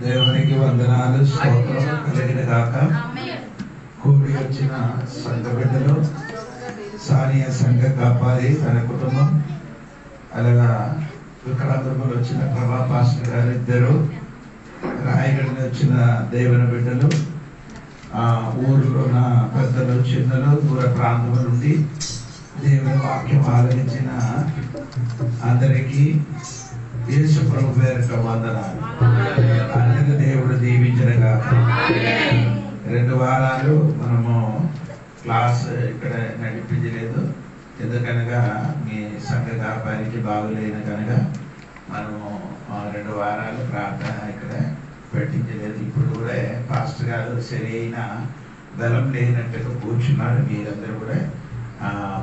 దేవునికి వందనాలు, స్తోత్రం కలిగిన గాక. కూడి వచ్చిన సంఘ బిడ్డలు, సానియా సంఘ కాపాలి తన కుటుంబం, అలాగా వికలాంగులు వచ్చిన ప్రభా పాస్టర్ గారు ఇద్దరు, రాయగడిని వచ్చిన దేవుని బిడ్డలు, ఊర్లో నా పెద్దలు చిన్నలు, దూర ప్రాంతం నుండి దేవుని వాక్యం ఆలరించిన అందరికీ యేసు ప్రభు పేరిట వందనాలు. అందరిని దేవుడు దీవించగా. 2 వారాలు మనము క్లాస్ ఇక్కడ నడిపించలేదు, ఎందుకనగా మీ సంఘ కాపానికి బాగులేదు కనుక మనము 2 వారాలు ప్రార్థన ఇక్కడ పెట్టించలేదు. ఇప్పుడు కూడా పాస్టర్ గారు సరైన బలం లేనట్టుగా కూర్చున్నారు. మీరందరూ కూడా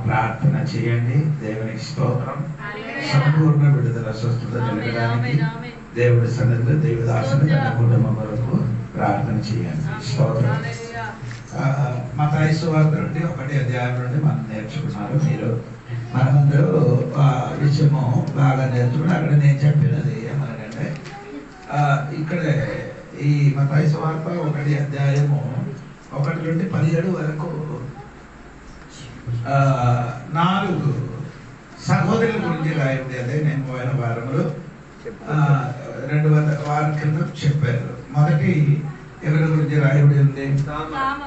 ప్రార్థన చేయండి. దేవునికి స్తోత్రం. సంపూర్ణ విడుదల, స్వస్థత కలగడానికి దేవుడి సన్నిధిలో దేవదాసుని తన కుటుంబం వరకు ప్రార్థన చేయండి. స్తోత్రం. మత్తయి సువార్త నుండి 1వ అధ్యాయం నుండి మనం నేర్చుకున్నారు. మీరు మనమందరూ విషయము బాగా నేర్చుకున్నారు. అక్కడ నేను చెప్పినది ఏమనకంటే, ఇక్కడ ఈ మత్తయి సువార్త 1వ అధ్యాయము 1 నుండి 17 వరకు 4 సహోదరుల గురించి రాయండి. అదే నేను పోయిన వారంలో 2 వారం కింద చెప్పారు. మొదటి ఎవరి గురించి రాయబడి ఉంది?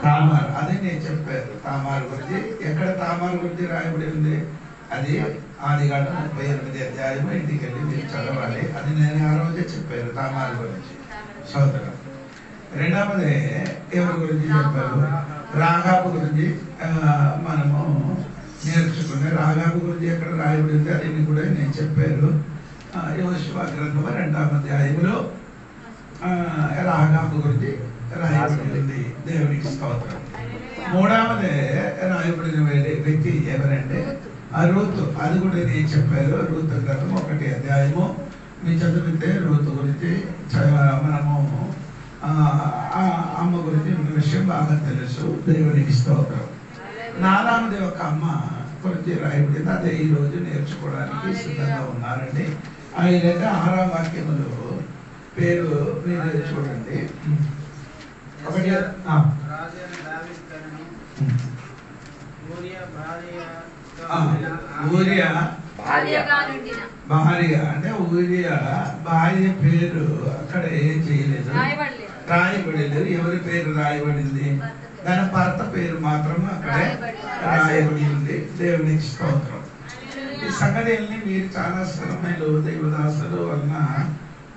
తామారు. అదే నేను చెప్పారు తామారు గురించి. ఎక్కడ తామారు గురించి రాయబడి ఉంది? అది ఆదికాండం 38వ అధ్యాయం. ఇంటికి వెళ్ళి మీరు చదవాలి. అది నేను ఆ రోజే చెప్పారు తామారు గురించి. సోదరు రెండవది ఎవరి గురించి చెప్పారు? రాగాబు గురించి మనము నేర్చుకునే. రాగాబు గురించి ఎక్కడ రాయబడి ఉంది అది కూడా నేను చెప్పారు. యోషువ గ్రంథం 2వ అధ్యాయంలో రాగాబు గురించి రాయబడి ఉంది. దేవునికి స్తోత్రం. 3వది రాయబడిన వ్యక్తి ఎవరంటే రూతు. అది కూడా నేను చెప్పారు. రూతు గ్రంథం 1వ అధ్యాయము మీరు చదివితే రూతు గురించి మనము అమ్మ గురించి విషయం బాగా తెలుసు. దేవునికి స్తోత్రం. 4వది ఒక అమ్మ గురించి రాయబడింది. అదే ఈ రోజు నేర్చుకోవడానికి సిద్ధంగా ఉన్నారండి. ఆయనైతే 6వ వాక్యములు పేరు మీరు చూడండి. ఊరియా భార్య అంటే ఊరియా భార్య పేరు అక్కడ ఏం చేయలేదు, రాయబడలేదు. ఎవరి పేరు రాయబడింది? దాని భర్త పేరు మాత్రం అక్కడే రాయబడి ఉంది. దేవునికి స్తోత్రం. ఈ సంగతిని మీరు చాలా శ్రమలు దేవదాసులు వలన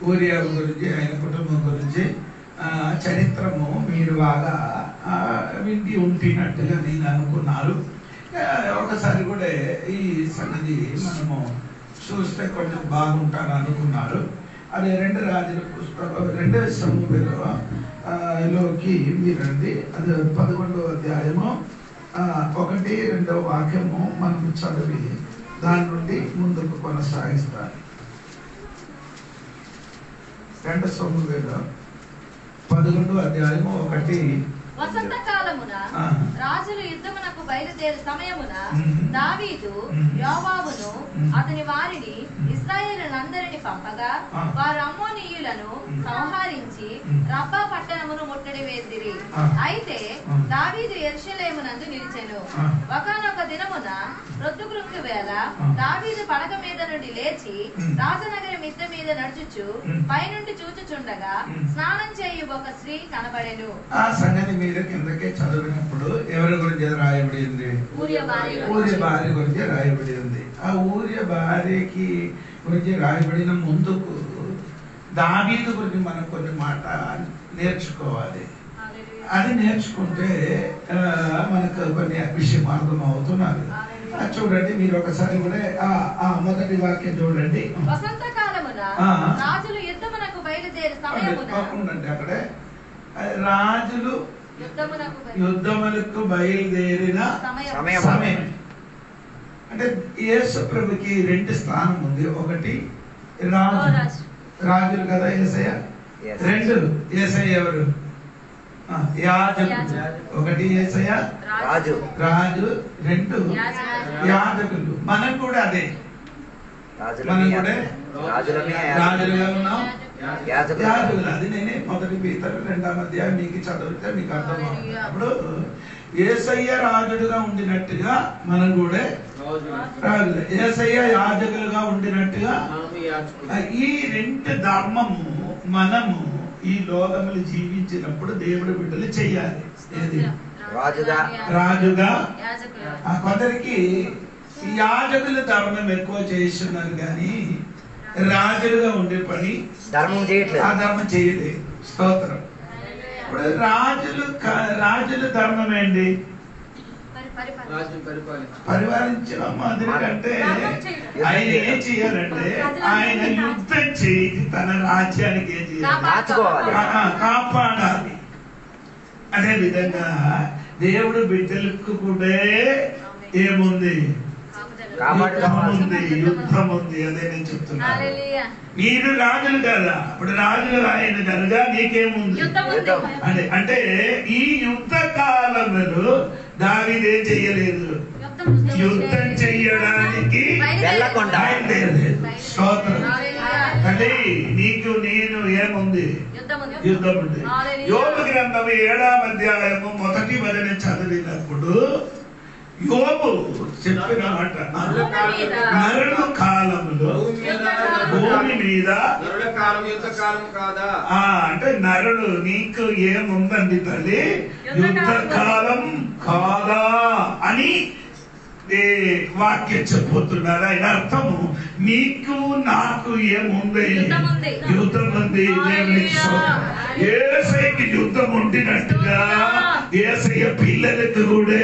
ఊరియా గురించి, ఆయన కుటుంబం గురించి చరిత్రము మీరు బాగా వింటి ఉంటున్నట్టుగా నేను అనుకున్నారు. ఒకసారి కూడా ఈ సంగతి మనము చూస్తే కొంచెం బాగుంటాను అనుకున్నారు. అదే 2 రాజుల పుస్తకం 2వ సమూహంలోకి మీరండి. అది 11వ అధ్యాయము 1, 2వ వాక్యము మనం చదివి దాని నుండి ముందుకు కొనసాగిస్తాను. 2 సమూహంలో 11వ అధ్యాయము 1. వసంతకాలమున రాజులు యుద్ధమునకు బయలుదేరు సమయమున దావీదు యోవాబును అతని వారిని ఇశ్రాయేలునందరిని పంపగా వారు అమ్మోనీయులను సంహరించి రబ్బా పట్టణమును ముట్టడి వేసిరి. అయితే దావీదు యెరూషలేమునందు నిలిచెను. ఒకానొక దినమున ప్రొద్దుకృంగు వేళ దావీదు పడక మీద నుండి లేచి రాజనగరి మిద్దె మీద నడుచుచు పైనుండి చూచుచుండగా స్నానం చేయు ఒక స్త్రీ కనబడెను. మీరు కిందకే చదివినప్పుడు ఎవరి గురించి రాయబడి ఉంది? ఊరియా భార్య గురించి రాయబడి ఉంది. ఆ ఊరియా భార్యకి గురించి రాయబడిన ముందుకు దావీదు గురించి మనం కొన్ని మాట నేర్చుకోవాలి. అది నేర్చుకుంటే మనకు కొన్ని విషయం అర్థం అవుతున్నారు. చూడండి మీరు ఒకసారి కూడా ఆ మొదటి వాక్యం చూడండి. వసంతకాలమున రాజులు యుద్ధమునకు బయలుదేరు సమయమున. అక్కడే రాజులు యుద్ధములకు బయలుదేరిన సమయం. అంటే యేసు ప్రభుకి 2 స్థానం ఉంది. ఒకటి రాజులు కదా యేసయ్య. 2 యేసయ్య ఎవరు? యాజకులు. 1 యేసయ్య రాజు, 2 యాజకులు. మనం కూడా అదే, మనం కూడా రాజులుగా ఉన్నాం, యాజకులు. అది నేనే మొదటి పీతరు 2వ అధ్యాయం మీకు చదివితే మీకు అర్థమవుతుంది. అప్పుడు యేసయ్య రాజుడుగా ఉండినట్టుగా మనం కూడా రాజులు, యేసయ్య యాజకులుగా ఉండినట్టుగా ఈ 2 ధర్మము మనము ఈ లోకములు జీవించినప్పుడు దేవుడి బిడ్డలు చెయ్యాలి. ఏది? రాజుగా. కొందరికి యాజకుల ధర్మం ఎక్కువ చేస్తున్నారు కానీ రాజులుగా ఉండే పని ఆ ధర్మం చేయలేదు. స్తోత్రం. ఇప్పుడు రాజుల ధర్మం ఏంటి? పరిపాలించడం. అందుకంటే ఆయన ఏం చేయాలంటే ఆయన యుద్ధం చేసి తన రాజ్యానికి ఏం చేయాలి? కాపాడాలి. అదే విధంగా దేవుడు బిడ్డలకు కూడా ఏముంది? యుద్ధం ఉంది. అదే నేను చెప్తున్నా. మీరు రాజులు కదా, ఇప్పుడు రాజులు ఆయన కనుక నీకేముంది అంటే ఈ యుద్ధ కాలంలో దావీదు ఏం చెయ్యలేదు? యుద్ధం చెయ్యడానికి బయలుదేరలేదు. స్తోత్రం. అంటే నీకు నేను ఏముంది? యుద్ధం ఉంది. యోబు గ్రంథం 7వ అధ్యాయము 1వ వచనం చదివినప్పుడు యోబు చెప్పిన మాట, నరుల కాలంలో భూమి మీద అంటే నరుడు నీకు ఏముందండి తల్లి? యుద్ధ కాలం కాదా అని వాక్యం చెప్పబోతున్నారు. ఆయన అర్థము నీకు నాకు ఏముంది? యుద్ధం ఉంది. యేసయ్యకి యుద్ధం ఉండినట్టుగా యేసయ్య పిల్లలకు కూడా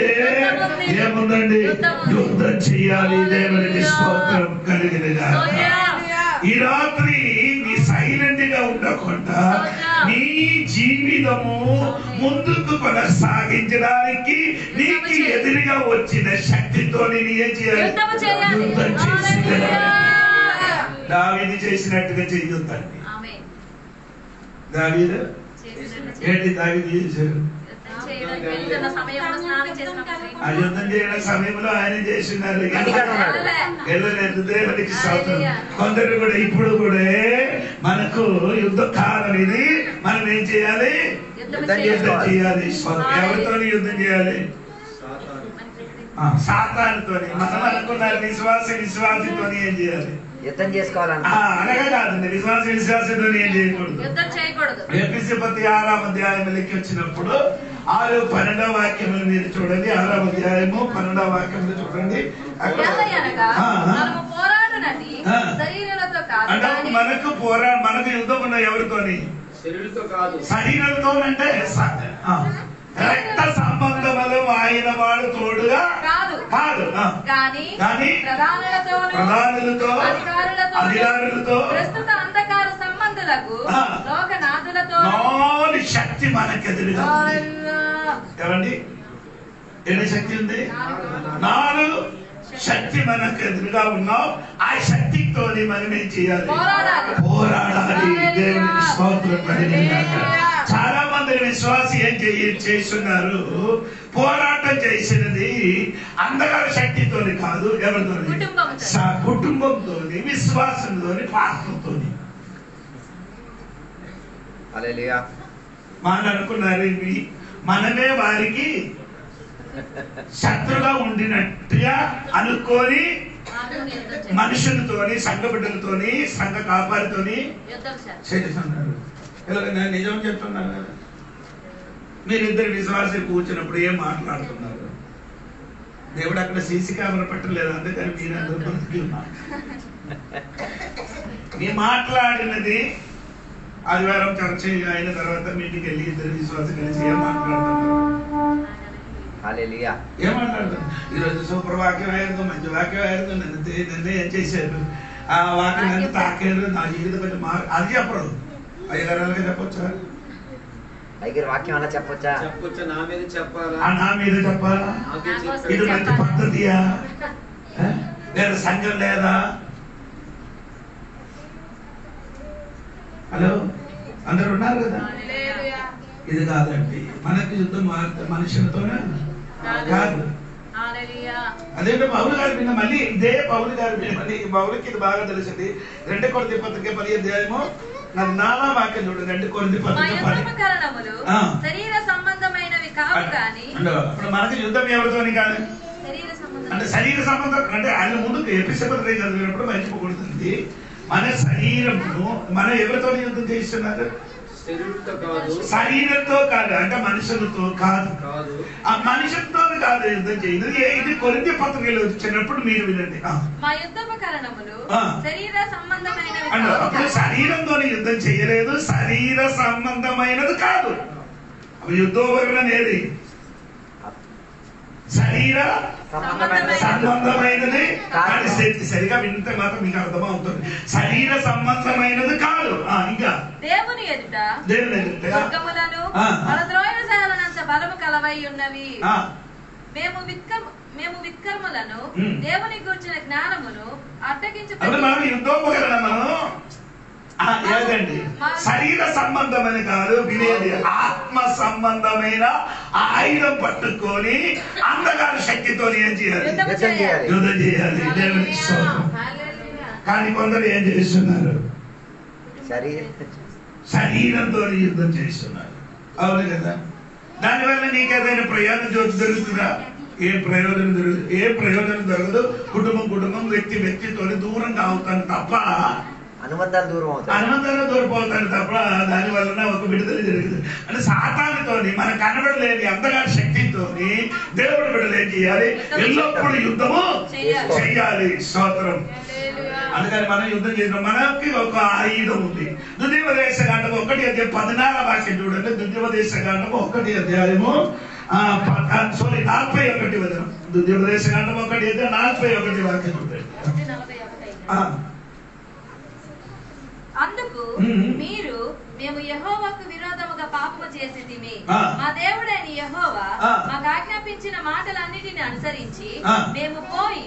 ఏముందండి? యుద్ధం చేయాలి. దేవునికి స్తోత్రం కలిగినగా. ఈ రాత్రి నీ సైలెంట్ గా ఉండకుండా నీ జీవితము ముందుకు కొనసాగించడానికి నీకు ఎదురుగా వచ్చిన శక్తితో నేను ఏం చేయాలి? యుద్ధం చేసి దావీదు చేసినట్టుగా చెయ్యొద్దండి. దావీదు ఏంటి? దావీదు చేశారు ఆ యుద్ధం చేయడం సమయంలో ఆయన చేస్తున్నారు. దేవునికి స్తోత్రం. కొందరు కూడా ఇప్పుడు కూడా మనకు యుద్ధ కాలం ఇది. మనం ఏం చేయాలి? యుద్ధం చేయాలి. ఎవరితో యుద్ధం చేయాలి? సాతానుతో. మనం అనుకున్నారు విశ్వాసితో ఏం చేయాలి? యుద్ధం చేసుకోవాలని అనగా కాదండి. విశ్వాసితో ఏం చేయకూడదు. ఎఫెసీయులకు 6వ అధ్యాయంలోకి వచ్చినప్పుడు 6:12 వాక్యములు మీరు చూడండి. 6వ అధ్యాయము 12వ వాక్యములు చూడండి. మనకు యుద్ధం ఉన్న ఎవరితోని? శరీరంతో. అంటే రక్త సంబంధములు ఆయన వాడు తోడుగా కాదు కానీ ప్రధానులతో అధికారులతో శక్తి మనకెదురుగా ఏమండి? ఎన్ని శక్తి ఉంది? 4 శక్తి మనకు ఎదురుగా ఉన్నాం. ఆ శక్తితో మనం ఏం చేయాలి? పోరాడాలి. దేవునికి స్తోత్రం. చాలా మంది విశ్వాసి ఏం చేస్తున్నారు? పోరాటం చేసినది అందగారి శక్తితోని కాదు. ఎవరితోని? కుటుంబంతో, విశ్వాసంతో, పాత్రతో. మనం అనుకున్నారు మనమే వారికి శత్రుగా ఉండినట్టుగా అనుకొని మనుషులతోని, సంఘ బిడ్డలతోని, సంఘ కాపారితోని చేస్తున్నారు. నేను నిజం చెప్తున్నాను కదా. మీరిద్దరు విశ్వాసం కూర్చున్నప్పుడు ఏం మాట్లాడుతున్నారు? దేవుడు అక్కడ సీసీ కెమెరా పెట్టలేదు, అందుకని మీరందరూ మీ మాట్లాడినది ఆదివారం చర్చ అయిన తర్వాత మీటికి వెళ్ళి ఇద్దరు విశ్వాసం కలిసి ఏం మాట్లాడుతున్నారు? ఏం మాట్లాడుతున్నారు? ఈరోజు సూపర్ వాక్యం అయ్యారు, మంచి వాక్యం అయ్యారు, నన్ను ఏం చేశారు, ఆ వాక్యం నన్ను తాకారు, నా జీవితం కొంచెం అది చెప్పరు. 5 నెలలుగా చెప్పొచ్చా? వాక్యం అలా చెప్పొచ్చా? నా మీద చెప్పాలా? నా మీద చెప్పాలా? ఇది మంచి పద్ధతియా? లేదా సంఘం లేదా? హలో, అందరు ఉన్నారు కదా? ఇది కాదండి. మనకి యుద్ధం మనుషులతోనే కాదు. అదేంటో పౌలు గారి మీద మళ్ళీ ఇదే పౌలు గారి మీద మళ్ళీ పౌలుకి ఇది బాగా తెలిసింది. 2 కొరింథీ పత్రిక 10వ అధ్యాయము నాలా వాక్యం చూడండి కొరింథీ మా పత్రిక యుద్ధోపకరణములు శరీర సంబంధమైనవి కావు కానీ ఇప్పుడు మనకి యుద్ధం ఎవరితోని కాదు అంటే శరీర సంబంధం అంటే ఆయన ముందు ఎపిసోడ్ చదివినప్పుడు మర్చిపోకూడుతుంది. మన శరీరమును మనం ఎవరితో యుద్ధం చేస్తున్నారు? శరీరంతో కాదు, అంటే మనుషులతో కాదు, ఆ మనుషులతో కాదు యుద్ధం చేయదు. ఇది కొరింథీ పత్రికలో వచ్చినప్పుడు మీరు వినండి. మా యుద్ధోపకరణములు శరీర సంబంధమైనవి అప్పుడు శరీరంతో యుద్ధం చేయలేదు, శరీర సంబంధమైనది కాదు. యుద్ధోపకరణం ఏది? శరీర సంబంధమైనది కానీ సరిగా వింటే మాత్రం మీకు అర్థమవుతుంది. శరీర సంబంధమైనది కాదు. ఇంకా దేవుని ఎదుట దుర్గములను పడద్రోయజాలనంత బలము కలవై ఉన్నవి. మేము విత్కర్మలను దేవుని గూర్చిన జ్ఞానమును అడ్డగించి మనం యుద్ధోపకరణము ఏదండి శరీర సంబంధమని కాదు వినేది, ఆత్మ సంబంధమైన ఆయుధం పట్టుకొని అంధకార శక్తితో ఏం చేయాలి? యుద్ధం చేయాలి. దేవునికి స్తోత్రం. కానీ కొందరు ఏం చేస్తున్నారు? శరీరంతో యుద్ధం చేస్తున్నారు. అవును కదా? దానివల్ల నీకేదైనా ప్రయోజనం దొరుకుతుందా? ఏ ప్రయోజనం దొరకదు. కుటుంబం వ్యక్తితో దూరంగా అవుతాను తప్ప అనుబంధాలు దూరం అవుతాను తప్ప దాని వలన ఒక విడుదల జరుగుతుంది. అంటే సాతానుతోని మన కనబడలేని అంధకార శక్తితోని దేవుడు బిడ్డలు ఏం చేయాలి? ఎల్లప్పుడూ యుద్ధము చెయ్యాలి. స్తోత్రం. అందుకని మనం యుద్ధం చేసిన మనకి ఒక ఆయుధం ఉంది. ద్వితీయోపదేశకాండము 1:14 వాక్యం చూడండి. ద్వితీయోపదేశకాండము 1:41 వచనం. ద్వితీయోపదేశకాండము 1:41 వాక్యం చూడండి. అందుకు మీరు మేము యెహోవాకు విరోధముగా పాపము చేసితిమి. మా దేవుడైన యెహోవా మాకు ఆజ్ఞాపించిన మాటలన్నిటిని అనుసరించి మేము పోయి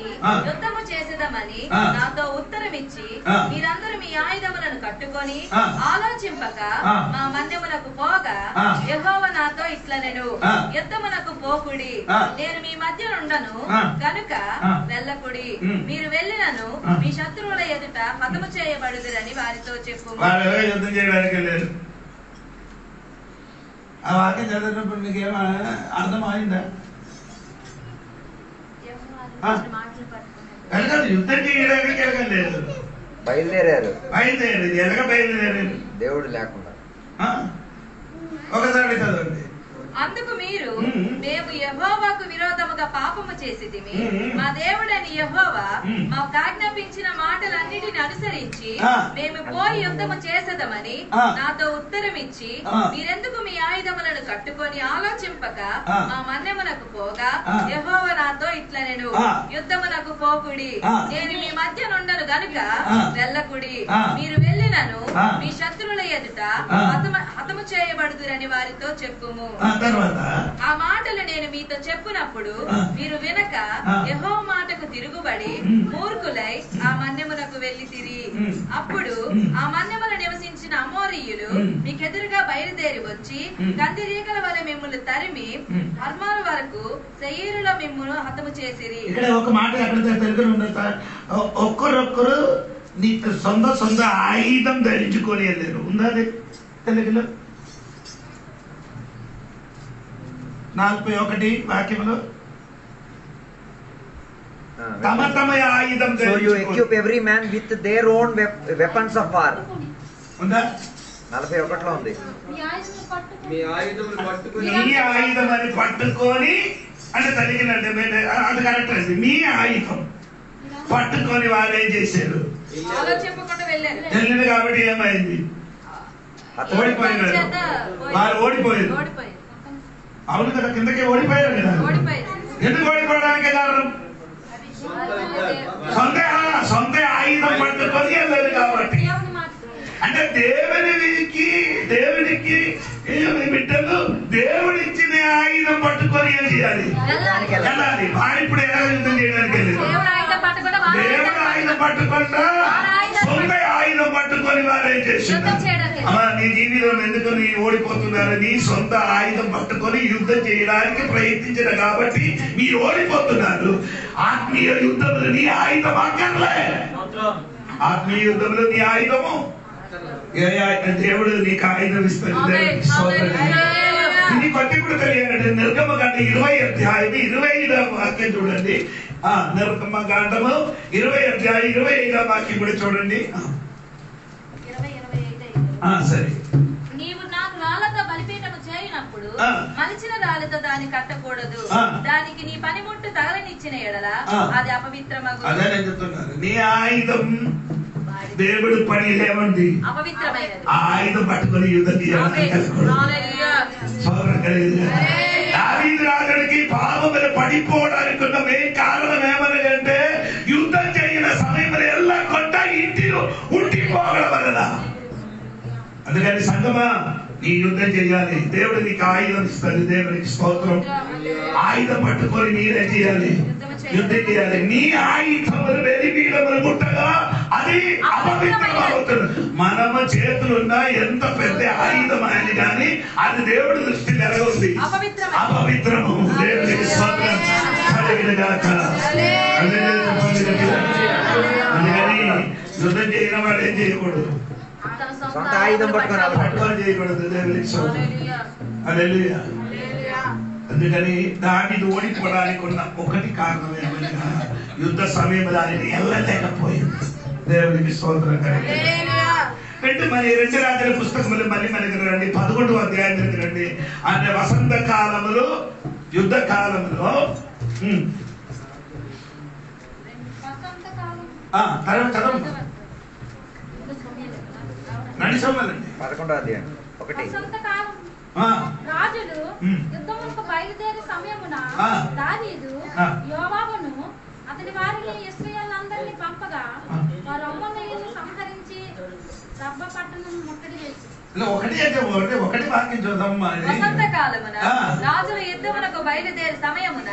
యుద్ధము చేసేదమని నాతో ఉత్తరమిచ్చి మీరందరూ మీ ఆయుధములను కట్టుకొని ఆలోచింపక మా మన్యమునకు పోగా యెహోవా నాతో ఇట్లనెను, యుద్ధమునకు పోకుడి, నేను మీ మధ్య ఉండను కనుక వెళ్ళకుడి. మీరు వెళ్ళినను మీ శత్రువుల ఎదుట హతము చేయబడుదురని వారితో చెప్పు. యుద్ధం చేయడానికి లేదు. ఆ వాక్యం చదివినప్పుడు మీకేమో అర్థమైందా? యుద్ధం చేయడానికి ఎరగలేదు, బయలుదేరారు. బయలుదేరారు దేవుడు లేకుండా. ఒకసారి చదవండి. అందుకు మీరు మేము యెహోవాకు విరోధముగా పాపము చేసితిమి. మా దేవుడైన యెహోవా మాకు ఆజ్ఞాపించిన మాటలన్నిటిని అనుసరించి మేము పోయి యుద్ధము చేసేదమని నాతో ఉత్తరమిచ్చి మీరెందుకు మీ ఆయుధములను కట్టుకొని ఆలోచింపక మా మన్యమునకు పోగా యెహోవా నాతో ఇట్లనెను, యుద్ధమునకు పోకుడి, నేను మీ మధ్య నుండను గనుక వెళ్ళకుడి. మీరు వెళ్ళినను మీ శత్రువుల ఎదుట హతము చేయబడుదురని వారితో చెప్పుము. ఆ మాటలు నేను మీతో చెప్పునప్పుడు మీరు వినక యెహోవా మాటకు తిరుగుబడి మూర్ఖులై ఆ మన్యమునకు వెళ్ళితిరి. అప్పుడు ఆ మన్యమున నివసించిన అమోరీయులు మీకెదురుగా బయలుదేరి వచ్చి కందిరీగల వలె మిమ్ములు తరిమి హర్మాను వరకు సెయీరులో మిమ్మును హతము చేసిరి. ఇక్కడ ఒక మాట ఎక్కడ తెలుగులో ఉండదు, ఒక్కరొక్కరు నీకు సొంత ఆయుధం ధరించుకొని వెళ్ళారు. ఉందా అది తెలుగులో? 41 వాక్యంలో తమ ఆయుధం. So you equip every man with their own weapons of war. ఉందా? 41లో ఉంది. మీ ఆయుధములు పట్టుకొని, మీ ఆయుధం అని పట్టుకొని అంటే తగినండి. అది కరెక్ట్ అండి. మీ ఆయుధం పట్టుకొని వాళ్ళు ఏం చేశారు? వెళ్ళింది. కాబట్టి ఏమైంది? ఓడిపోయినారు. వాళ్ళు ఓడిపోయారు. అవును కదా, కిందకి ఓడిపోయారు కదా. ఎందుకు ఓడిపోవడానికి కారణం? సొంత ఆయుధం పట్టుకొని వెళ్ళారు కాబట్టి. అంటే దేవునికి బిడ్డలు దేవుడిచ్చిన ఆయుధం పట్టుకొని ఏం చేయాలి? వెళ్ళాలి. వారు ఇప్పుడు ఎలా యుద్ధం చేయడానికి వెళ్ళారు? దేవుడు ఆయుధం పట్టుకుంటా సొంత ఆయుధం పట్టుకొని వారు ఏం చేస్తున్నారు? నీ జీవితం ఎందుకు నీ ఓడిపోతున్నారు? నీ సొంత ఆయుధం పట్టుకొని యుద్ధం చేయడానికి ప్రయత్నించిన కాబట్టి మీరు ఓడిపోతున్నారు. ఆత్మీయ యుద్ధంలో నీ ఆయుధం అక్కర్లే. ఆత్మీయ యుద్ధంలో నీ ఆయుధము దేవుడు నీకు ఆయుధం ఇస్తాడు. దేవుడికి స్తోత్రం. ఇది కొట్టి కూడా తెలియాలంటే నిర్గమకాండ 20 అధ్యాయం 25వ వాక్యం చూడండి. నిర్గమకాండము 20 అధ్యాయం 25వ వాక్యం కూడా చూడండి. సరే. నీవు నాకు రాళ్లతో బలిపీఠము చేయనప్పుడు మలిచిన రాళ్లతో దాన్ని కట్టకూడదు. దానికి నీ పనిముట్టు తగలనిచ్చిన ఎడల అది అపవిత్రమగు. అదే నేను చెప్తున్నాను. నీ ఆయుధం దేవుడు పని లేవండి. అపవిత్రమైనది. ఆయుధం పట్టుకొని యుద్ధం చేయాలి. దావీదు రాజునికి పాపములు పడిపోవడానికి ఉన్న మెయిన్ కారణం ఏమనగంటే యుద్ధం చేయని సమయంలో ఎలా కొట్ట ఇంటిలో ఉండిపోగల వలన. అందుకని సంగమా నీ యుద్ధం చేయాలి. దేవుడు నీకు ఆయుధం ఇస్తాడు. దేవునికి స్తోత్రం. ఆయుధం పట్టుకొని నీరే చేయాలి, యుద్ధం చేయాలి. నీ ఆయుధములు వెలిపీడములు ముట్టగా అది అపవిత్రమవుతుంది. మనము చేతులున్నా ఎంత పెద్ద ఆయుధం అని కానీ అది దేవుడి దృష్టి నెలగొంది అపవిత్రము. దేవునికి స్తోత్రం. అందుకని యుద్ధం చేయడం వాడు ఏం చేయకూడదు, సొంత ఆయుధం పట్టుకొని చేయకూడదు. దేవునికి స్తోత్రం. హల్లెలూయా. అందుకని దావీదు ఓడిపోవడానికి ఉన్న ఒకటి కారణం ఏమనగా యుద్ధ సమయంలో దానిని వెళ్ళలేకపోయింది. దేవునికి స్తోత్రం. మరి 2 రాజుల పుస్తకములు మళ్ళీ మనకి రండి, 11వ అధ్యాయం దగ్గర రండి. అంటే వసంత కాలములో యుద్ధ కాలంలో చదవండి. నడిచోమలండి 11వ అధ్యాయం 1. రాజులు యుద్ధమునకు బయలుదేరే సమయమున దావీదు యోవాబును అతని వారిని ఇశ్రాయేలులందరినీ పంపగా వారు అమ్మోనీయులను సంహరించి రబ్బ పట్టణం ముట్టడి చేసి. ఒకటి వాక్యం చూద్దాం. వసంత కాలమున రాజుల యుద్ధమునకు బయలుదేరి సమయమున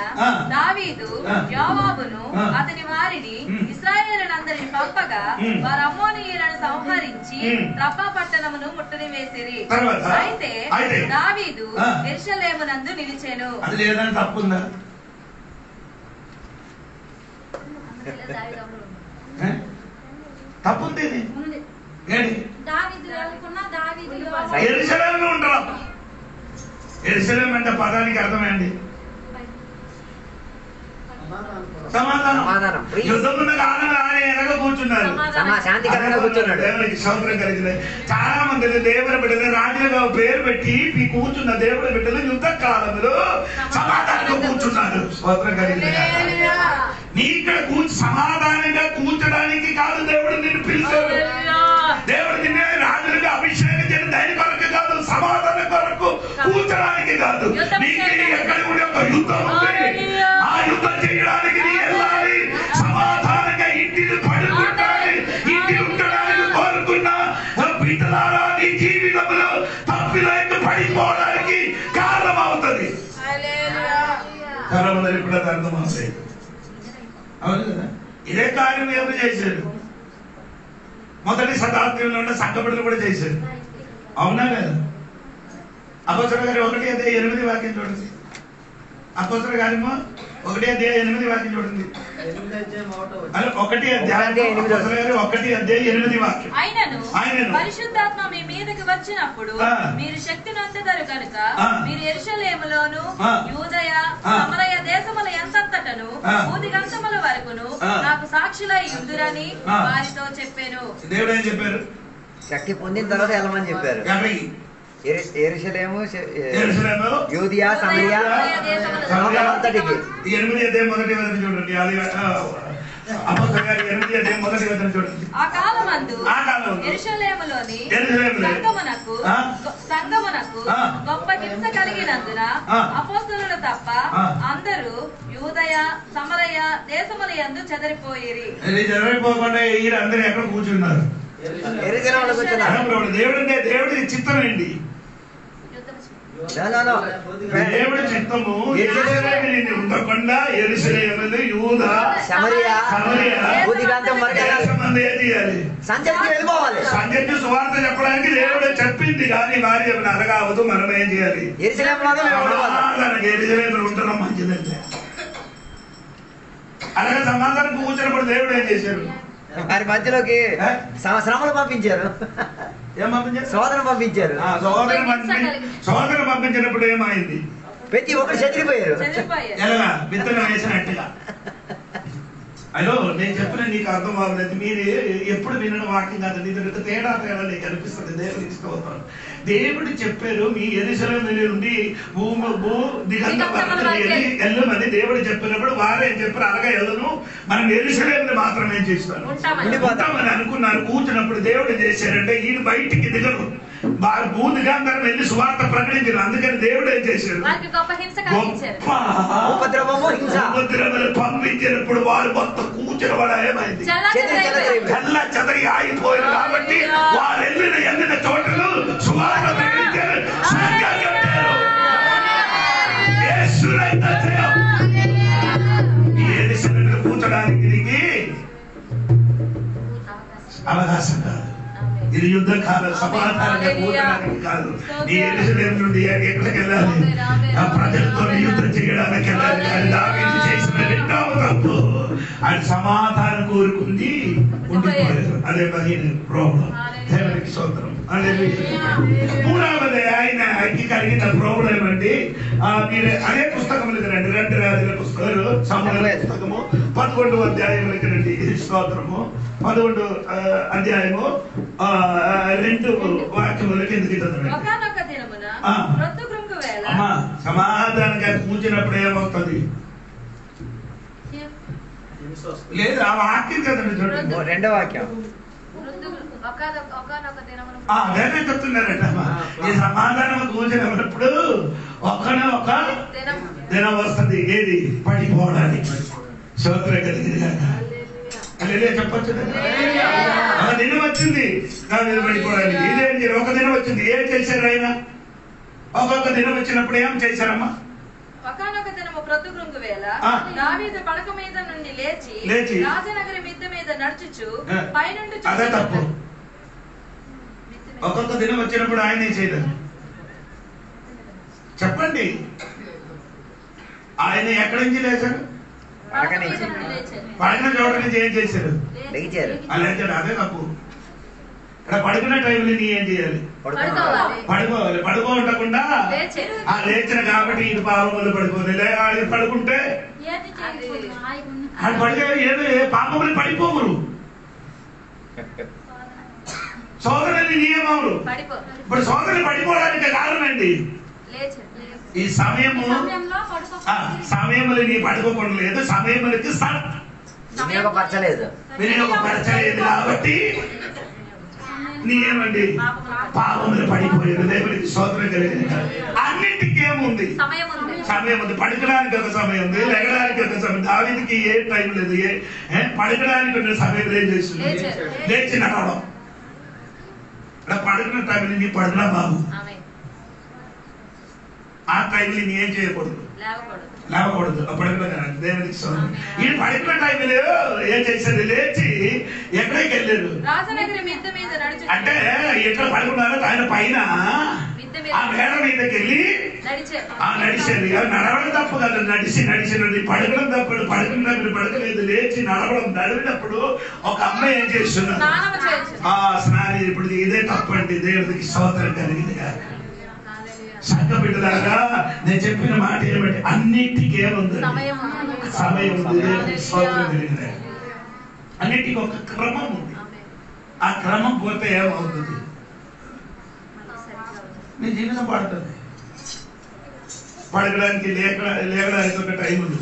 దావీదు యోవాబును అతని వారిని ఇశ్రాయేలులందరినీ పంపగా వారు అమ్మోనీయులను సంహరించి రబ్బా పట్టణమును ముట్టడి వేసిరి. అయితే దావీదు యెరూషలేమునందు నిలిచెను. అది ఏదైనా తప్పుందా? తప్పుంది. యెరూషలేములో ఉంటాం. యెరూషలేము అంటే పదానికి అర్థమేంటి? సమాధానం. యుద్ధమున్న కాలంలో ఆయన వెనక కూర్చున్నారు. దేవునికి స్తోత్రం కలిగింది. చాలా మంది దేవుని బిడ్డలు రాజులుగా పేరు పెట్టి మీ కూర్చున్న దేవుని బిడ్డలు యుద్ధ కాలంలో సమాధానంగా కూర్చున్నారు. స్తోత్రం కలిగింది. నీ ఇక్కడ సమాధానంగా కూర్చడానికి కాదు దేవుడు నిన్ను పిలిచాడు. దేవుడు నిన్నే రాజులుగా అభిషేకం చేయడం దాని కొరకు కాదు, సమాధానం కొరకు కూర్చడానికి కాదు. నీకు ఎక్కడ ఉండే ఒక యుద్ధం ఉంది. ఆ యుద్ధం చేయడానికి నీ వెళ్ళాలి. సమాధానంగా ఇంటిని పడుకుంటాలి. ఇంటి ఉండడానికి కోరుకున్న బిడ్డలారా నీ జీవితంలో తప్పిలోకి పడిపోవడానికి కారణం అవుతుంది. చాలా మంది కూడా అర్థం అవుతాయి. అవును కదా? ఇదే కార్యం ఎవరు చేశారు? మొదటి శతాబ్దంలో ఉన్న సంఘబిడ్డలు కూడా చేశారు. అవునా కదా? అపోస్తలుల గారి 1:8 వాక్యం చూడండి. అపోస్తలుల గారేమో 1:8 వాక్యం చూడండి. 1:8 వాక్యం. ఆయనను పరిశుద్ధాత్మ మీ మీదకి వచ్చినప్పుడు మీరు శక్తి నొందెదరు కనుక మీరు యెరూషలేములోను యూదయ సమరయ దేశముల ఎంతంతటను భూదిగంతముల వరకును నాకు సాక్షులై ఉందురని వారితో చెప్పాను. దేవుడు ఏం చెప్పారు? శక్తి పొందిన తర్వాత వెళ్ళమని చెప్పారు. యెరూషలేము, యూదయ, సమరయ అంతటికి. 8 మొదటి వచనం చూడండి. అపోస్తలుల గారి 8 మొదటి వచనం చూడండి. ఆ కాలమందు యెరూషలేములోని సంగమునకు గొప్ప హింస కలిగినందున అపోస్తలులు తప్ప అందరూ యూదయ సమరయ దేశముల యందు చెదరిపోయిరి. చెదరిపోకుండా అందరూ ఎక్కడ కూర్చున్నారు? దేవుడి చిత్తం ఏంటి? దేవుడి చిత్తము ఉండకుండా యెరూషలేములో యూదా సమరయ సంజయ్ సువార్త చెప్పడానికి దేవుడు చెప్పింది. కానీ వారి అరగావదు. మనం ఏం చేయాలి? యెరూషలేములో ఉండడం మంచిదంటే అలాగే సమాధానం కూర్చున్నప్పుడు దేవుడు ఏం చేశారు? వారి మధ్యలోకి శ్రమలు పంపించారు. ఏం పంపించారు? సోదరం పంపించారు. సోదరు పంపించినప్పుడు ఏమైంది? ప్రతి ఒక్కరు చెదిరిపోయారు. ఎలాగా? విత్తనం వేసినట్టుగా. అయ్యో నేను చెప్పిన నీకు అర్థం అవ్వలేదు. మీరు ఎప్పుడు వినడం వాక్యం కాదు. నీకు తేడా నీకు అనిపిస్తుంది. దేవుడికి స్తోత్రం. దేవుడు చెప్పారు మీ యెరూషలేము నుండి వెళ్ళమని దేవుడు చెప్పినప్పుడు వారేం చెప్పారు? అలాగే వెళ్ళను, మనం యెరూషలేముని మాత్రమే చేస్తాను ఉంటామని అనుకున్నారు. కూర్చున్నప్పుడు దేవుడు చేశారంటే ఈయన బయటికి దిగరు, భూదిగాంతరం వెళ్ళి సువార్త ప్రకటించారు. అందుకని దేవుడు ఏం చేశారు? ఉపద్రవములు పంపించినప్పుడు వారు మొత్తం కూర్చుని వాడు ఏమైంది? చల్ల చెదరి ఆగిపోయారు. కాబట్టి వారు వెళ్ళిన చోటలు సువార్త ప్రకటించారు. కూర్చోడానికి దీనికి అవకాశం కాదు. ఇది యుద్ధ కాలం, సమాధానంగా కూర్చోడానికి కాదు. నీ యెరూషలేము నుండి ఎక్కడికి వెళ్ళాలి? ఆ ప్రజలతో యుద్ధం చేయడానికి వెళ్ళాలి. అది దావీదు చేసిన రెండవ తప్పు. ఆయన సమాధానం కోరుకుంది ఉండిపోయారు. అదే ప్రాబ్లం. దేవునికి స్తోత్రం. మూడవది ఆయన కలిగిన ప్రాబ్లం ఏమండి? మీరు అదే పుస్తకములకి రండి. 2 రాజుల పుస్తకాలు, సమూయేలు పుస్తకము 11వ అధ్యాయములకి రండి. స్తోత్రము 11వ అధ్యాయము 2 వాక్యములకి ఎందుకు సమాధానంగా కూర్చున్నప్పుడు ఏమవుతుంది? లేదు, ఆ వాక్యం కదండి. చూడండి 2వ వాక్యం. అదే చెప్తున్నారంట. ఈ సమాధానం కూర్చున్నప్పుడు ఒక్కనే ఒక దినం వస్తుంది. ఏది? పడిపోవడానికి. స్తోత్రం కలిగింది కదా. చెప్పచ్చు. ఒక దినం వచ్చింది పడిపోవడానికి. ఇదేం ఒక దినం వచ్చింది. ఏం చేశారు ఆయన? ఒక్కొక్క దినం వచ్చినప్పుడు ఏం చేశారమ్మా? ఒకానొక దినము ప్రొద్దుగుంగు వేళ దావీదు పడక మీద నుండి లేచి రాజనగరి మిద్దె మీద నడుచుచు పైనుండి అదే తప్పు. ఒక్కొక్క దినం వచ్చినప్పుడు ఆయన ఏం చేయలేదు? చెప్పండి. ఆయన ఎక్కడి నుంచి లేచారు? పడకన చోట నుంచి ఏం చేశారు? లేచాడు. అదే తప్పు. ఇక్కడ పడుకున్న టైంలో నీ ఏం చేయాలి? పడుకోవాలి. పడుకోకుండా లేచిన కాబట్టి ఇది పాపములు పడుకోవాలి. పడుకుంటే పడితే ఏదో పాపములు పడిపోవురు. సోదరుని నియమములు. ఇప్పుడు సోదరుని పడిపోవడానికి కారణం ఏంటి? ఈ సమయములు నీ పడుకోలేదు. సమయములకి వినియోగపరచలేదు కాబట్టి నీయేమండి? పాపములు పడిపోయారు. దేవునికి స్తోత్రం కలిగింది. అన్నింటికి ఏముంది? సమయం ఉంది. పడుకోడానికి ఒక సమయం ఉంది, లెగడానికి ఒక సమయం. దావీదుకి ఏ టైం లేదు. పడుకోడానికి ఉన్న సమయం ఏం చేస్తుంది? లేచి నడవడం. పడుకున్న టైంలో నీ పడుకున్నా బాబు. ఆ టైంలో నీ ఏం చేయకూడదు? లేవకూడదు. పడుకున్నా దేవునికి ఈయన పడుకున్న టైంలో ఏం చేశారు? లేచి ఎక్కడికి వెళ్ళారు? అంటే ఎక్కడ పడుకున్నారో ఆయన పైన ఆ మేడ మీదకి వెళ్ళి నడిచేది. నడవడం తప్పు కదా. నడిచినది. పడుకోవడం తప్పుడు. పడుకున్నప్పుడు పడుకోలేదు. లేచి నడివినప్పుడు ఒక అమ్మాయి ఏం చేస్తున్నారు? స్నానం. ఇప్పుడు ఇదే తప్పండి. దేవుడికి స్తోత్రం కలిగింది. సంఘ బిడ్డలాగా నేను చెప్పిన మాట ఏమంటే అన్నిటికీ ఏముంది? సమయం ఉంది. దేవుడికి స్తోత్రం కలిగింది. అన్నిటికీ ఒక క్రమం ఉంది. ఆ క్రమం పోతే ఏమవుతుంది? నీ జీవితం పడుతుంది. పడగడానికి లేకడానికి ఒక టైం ఉంది.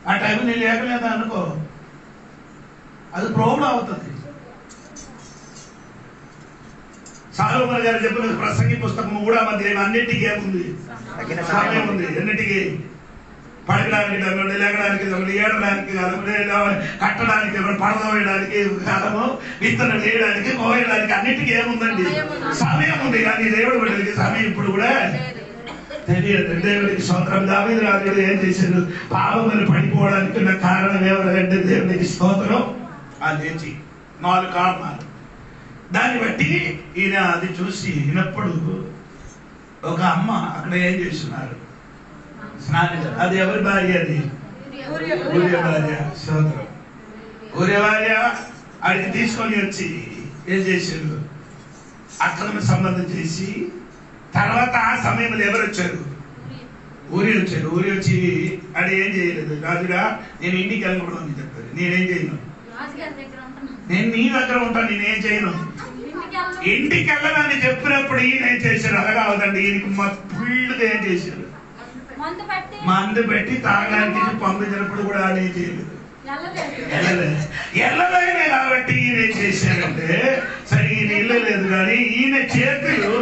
ఆ టైం నేను లేకలేదా అనుకో, అది ప్రాబ్లం అవుతుంది. సాలోమోను గారు చెప్పిన ప్రసంగి పుస్తకం 3వ అధ్యాయం అన్నిటికీ ఏముంది? సమయం ఉంది. ఎన్నిటికీ? పడగడానికి తగ్గండి, లేకడానికి తగ్గండి, ఏడడానికి కాదము, కట్టడానికి పడద వేయడానికి కాదము, విత్తనం వేయడానికి, కోయడానికి అన్నిటికీ ఏముందండి? సమయం ఉంది. కానీ దేవుడు బిడ్డలకి సమయం ఇప్పుడు కూడా తెలియదు. దేవుడికి స్తోత్రం. దావీదు రాజుడు ఏం చేశారు? పాపములు పడిపోవడానికి ఉన్న కారణం ఎవరంటే దేవుడికి స్తోత్రం. అది లేచి 4 కారణాలు. దాన్ని బట్టి ఈయన అది చూసి వినప్పుడు ఒక అమ్మ అక్కడ ఏం చేస్తున్నారు? స్నానం. అది ఎవరి భార్య? అది ఊరియా భార్య. స్తోత్రం. ఊరియా భార్య అడిగి తీసుకొని వచ్చి ఏం చేశారు? అక్రమ సంబంధం చేసి తర్వాత ఆ సమయంలో ఎవరు వచ్చారు? ఊరి వచ్చారు. ఊరి వచ్చి అది ఏం చేయలేదు, రాజుగా నేను ఇంటికి వెళ్ళకూడదు అని చెప్పారు. నేనేం చేయను, నేను నీ దగ్గర ఉంటాను, నేనేం చేయను, ఇంటికి వెళ్ళనని చెప్పినప్పుడు ఈయన ఏం చేశారు? అలాగా అవదండి, ఈయనకి ఫుల్గా ఏం చేశారు? మందు పెట్టి తాగడానికి పంపించినప్పుడు కూడా ఆయన ఏం చేయలేదు, వెళ్ళలేనే. కాబట్టి ఈయన ఏం చేశారంటే, సరే ఈయన వెళ్ళలేదు కానీ ఈయన చేతులు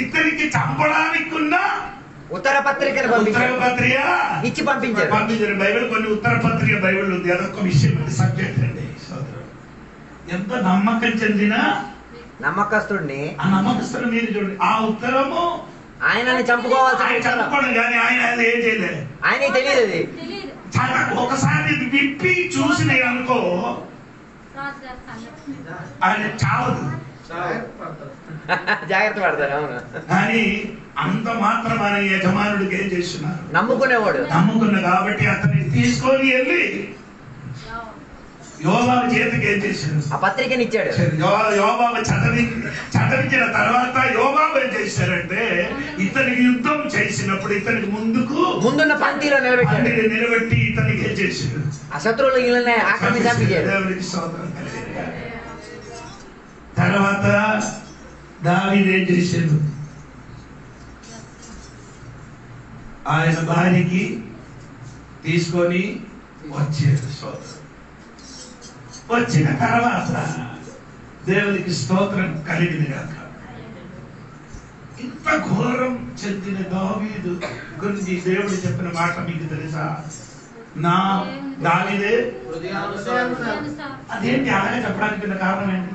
ఇద్దరికి చంపడానికి ఉన్న ఉత్తర పత్రిక ఇచ్చి పంపించారు. బైబిల్ కొన్ని ఉత్తర పత్రిక బైబిల్ ఉంది, అదొక విషయం, సబ్జెక్ట్ అండి. ఎంత నమ్మకం చెందిన నమ్మకస్తుడిని, ఆ నమ్మకస్తుడు మీరు చూడండి, ఆ ఉత్తరము ఆయనని చంపుకోవాలి, చంపుకోవడం కానీ ఆయన ఏం చేయలేదు, ఆయనకి తెలియదు. ఒకసారి విప్పి చూసిన అనుకో ఆయన చావదు, జాగ్రత్త పడతారు. అవును, కానీ అంత మాత్రం ఆయన యజమానుడికి ఏం చేస్తున్నారు? నమ్ముకునేవాడు. నమ్ముకున్న కాబట్టి అతన్ని తీసుకొని వెళ్ళి యోబాబు చేతికి ఏం చేశారు? ఆ పత్రికని ఇచ్చాడు. యోబాబు చదివించిన తర్వాత యోబాబు ఏం చేశారంటే, ఇతనికి యుద్ధం చేసినప్పుడు ఇతనికి ముందున్న పంక్తిలో నిలబెట్టి ఇతనికి ఏం చేశారు? ఆ శత్రువులు వీళ్ళని ఆక్రమించారు. దేవునికి స్తోత్రం. తర్వాత దావీదు ఏం చేశాడు? ఆయన భార్యకి తీసుకొని వచ్చాడు. స్తోత్రం. వచ్చిన తర్వాత దేవునికి స్తోత్రం కలిగింది కాక. ఇంత ఘోరం చెందిన దావీదు గురించి దేవుడు చెప్పిన మాట మీకు తెలుసా? నా దావీదే అదేంటి అలాగే చెప్పడానికి కారణం ఏంటి?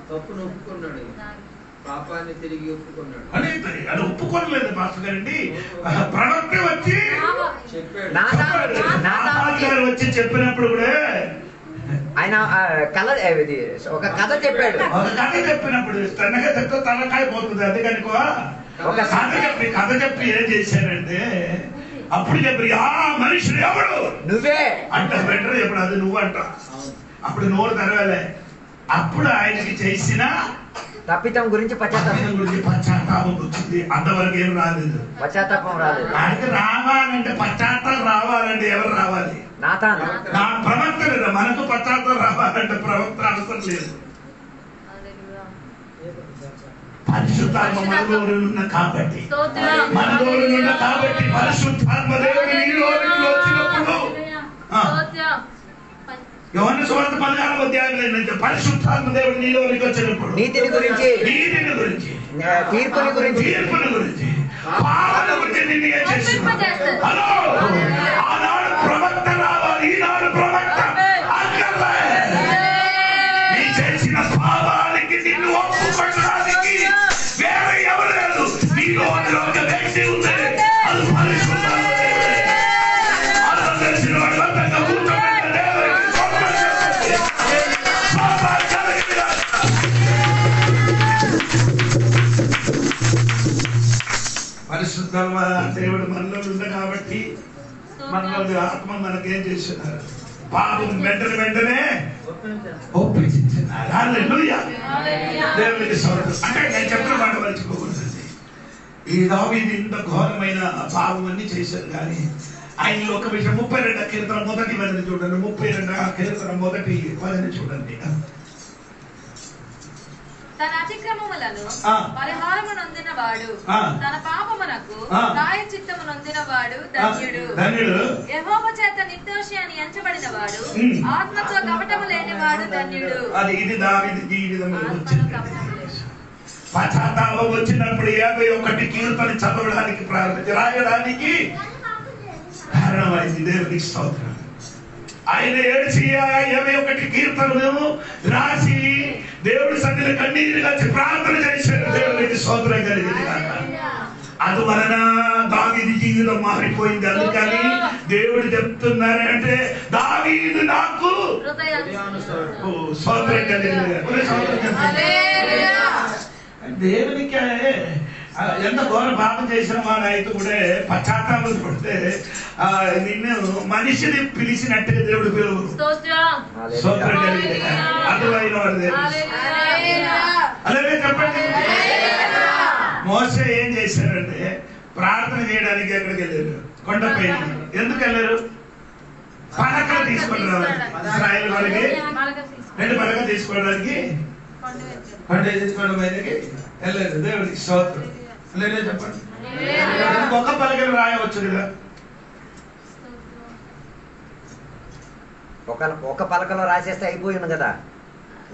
తప్పును ఒప్పుకున్నాడు, పాపాన్ని తిరిగి ఒప్పుకున్నాడు. అది ఒప్పుకోలేదు మాస్టర్ గారండి. ప్రవక్త వచ్చి చెప్పాడు, వచ్చి చెప్పినప్పుడు కూడా ఆయన ఒక కథ చెప్పాడు. ఒక కథ చెప్పినప్పుడు తనగా చెప్తే తలకాయ పోతుంది. అందుకని ఒక కథ చెప్పి ఏం చేశారంటే, అప్పుడు చెప్పి ఆ మనుషుడు ఎవడు? నువ్వే అంట. బెటర్ చెప్పడు, అది నువ్వు అంట. అప్పుడు నోరు తెరవాలే. అప్పుడు ఆయనకి చేసిన తప్పితం గురించి పశ్చాత్తాపం వచ్చింది. అంతవరకు ఏం రాలేదు, పశ్చాత్తాపం రాలేదు. ఆయనకి రావాలంటే పశ్చాత్తాపం రావాలంటే ఎవరు రావాలి? నా ప్రవక్త లేదా? మనకు పశ్చాత్తాపం రావాలంటే ప్రవక్త అవసరం లేదు. పరిశుద్ధాత్మ మనలో ఉన్న కాబట్టి పరిశుద్ధాత్మ దేవుడు వచ్చినప్పుడు యోహాను సువార్త 16వ అధ్యాయంలో పరిశుద్ధాత్మ దేవుడు నీలోనికి వచ్చినప్పుడు నీతిని గురించి, తీర్పుని గురించి, పాపం గురించి నిన్ను ఏం చేస్తున్నాడు? హలో, ఆనాడు ప్రవక్త రావాలి, ఈనాడు ప్రవక్త అక్కర్లే. నీ చేసిన పాపానికి నిన్ను ఒప్పుకోవడానికి వేరే ఎవరు లేదు. నీలో ఒక వ్యక్తి ఉంది, అది పరిశుద్ధాత్మ దేవుడే. అర్థం తెలిసిన వాడు అంతంగా కూర్చోబెట్టే పరిశుద్ధాత్మ దేవుడు మనలో ఉంది కాబట్టి మనలో ఆత్మ మనకేం చేస్తున్నారు? పాపం వెంటనే ఒప్పించినారు. హల్లెలూయా, దేవునికి స్తోత్రం. అంటే నేను చెప్పిన మాట మర్చిపోకూడదండి. ఈ దావీదు ఇంత ఘోరమైన పాపం అన్ని చేశారు కానీ ఆయనలో ఒక విషయం 32వ కీర్తన మొదటి వదిలి చూడండి. 32వ కీర్తన మొదటి వదిలి చూడండి. తన అతిక్రమములను పరిహారము నొందినవాడు, తన పాపమునకు ప్రాయశ్చిత్తము నొందినవాడు ధన్యుడు. యెహోవా చేత నిర్దోషి అని ఎంచబడినవాడు, ఆత్మతో కపటము లేనివాడు ధన్యుడు. అది ఇది దావీదు జీవితంలో వచ్చింది. పశ్చాత్తాపం వచ్చినప్పుడు 51 కీర్తన చదవడానికి రాయడానికి కారణమైంది. దేవునికి స్తోత్రం. ఆయన ఏడ్చి 51 కీర్తనలు రాసి దేవుడి సన్నిధిలో కన్నీరు కాచి ప్రార్థన చేశాడు. దేవునికి స్తోత్రం కలిగింది. అందువలన దావీదు జీవితం మారిపోయింది. అందుకని దేవుడు చెప్తున్నారంటే దావీదు నాకు స్తోత్రం కలిగింది. దేవునికే ఎంత ఘోర పాపం చేసిన వాడు అయితే కూడా పశ్చాత్తాపం పడితే నిన్ను మనిషిని పిలిచినట్టుగా దేవుడు పిలువు. స్తోత్రం కలిగి అర్థమైన వాడు అలాగే చెప్పండి. మోసే ఏం చేశారంటే ప్రార్థన చేయడానికి ఎక్కడికి వెళ్ళారు? కొండపై. ఎందుకు వెళ్ళారు? పలకలు తీసుకొని రావాలి. ఇశ్రాయేలు వాళ్ళకి 2 పలకలు తీసుకోవడానికి కొండ తీసుకోవడం మీదకి వెళ్ళారు. దేవుడికి స్తోత్రం. లేదే చెప్పండి. ఒక పలకలు రాయవచ్చు కదా. ఒక పలకలో రాసేస్తే అయిపోయింది కదా.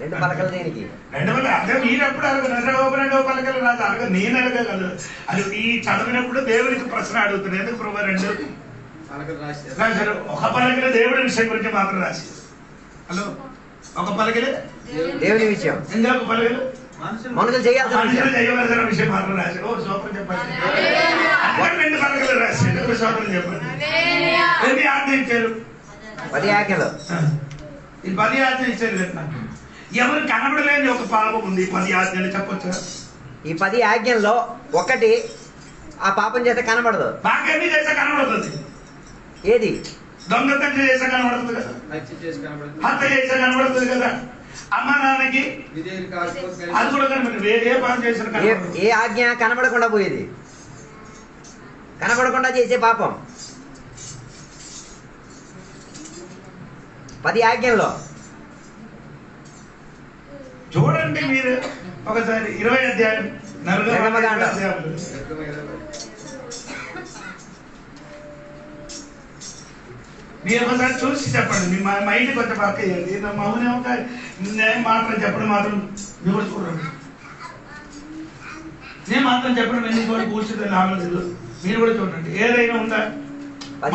2 పలకలు దేనికి? 2 పలకలు అదే మీరెప్పుడు అడగ 2 పలకలు రాదు అడగ నేను అడగగలదు. అది ఈ చదివినప్పుడు దేవుడికి ప్రశ్న అడుగుతున్నాను. ఎందుకు ప్రభు 2 రాశారు? ఒక పలకలు దేవుడి విషయం గురించి మాత్రం రాశారు. హలో, ఒక పలకలు దేవుని విషయం, ఇంకా ఒక పలకలు మనుషులు చేయవలసిన విషయం మాత్రం రాశారు. ఓ సోపరం చెప్పండి. 2 పలకలు రాశారు. సోపరం చెప్పండి. ఎన్ని ఆజ్ఞ ఇచ్చారు? 10 ఆజ్ఞలు. ఈ 10 ఆజ్ఞ ఇచ్చారు కదా. ఎవరు కనబడలేని ఒక పాపం ఉంది. 10 ఆజ్ఞలు చెప్పొచ్చా? ఈ 10 ఆజ్ఞల్లో ఒకటి ఆ పాపం చేస్తే కనబడదు. బాగా ఎన్ని చేస్తే కనబడుతుంది? ఏది? దొంగతనం చేస్తే కనబడుతుంది కదా. హత్య చేస్తే కనబడుతుంది కదా. అమ్మ నాన్నకి అది కూడా కనబడుతుంది. ఏ పాపం చేసిన ఏ ఆజ్ఞ కనబడకుండా పోయేది? కనబడకుండా చేసే పాపం 10 ఆజ్ఞల్లో చూడండి మీరు ఒకసారి 20 అధ్యాయం నిర్గమకాండం. మీరు ఒకసారి చూసి చెప్పండి. మీ మైండ్ కొంచెం పక్క చేయండి. మౌనం నేను మాత్రం చెప్పడం మాత్రం మీరు కూడా చూడండి. నేను మాత్రం చెప్పడం ఎందుకు కూడా కూర్చుంటే ఆలోచనలు మీరు కూడా చూడండి. ఏదైనా ఉందా?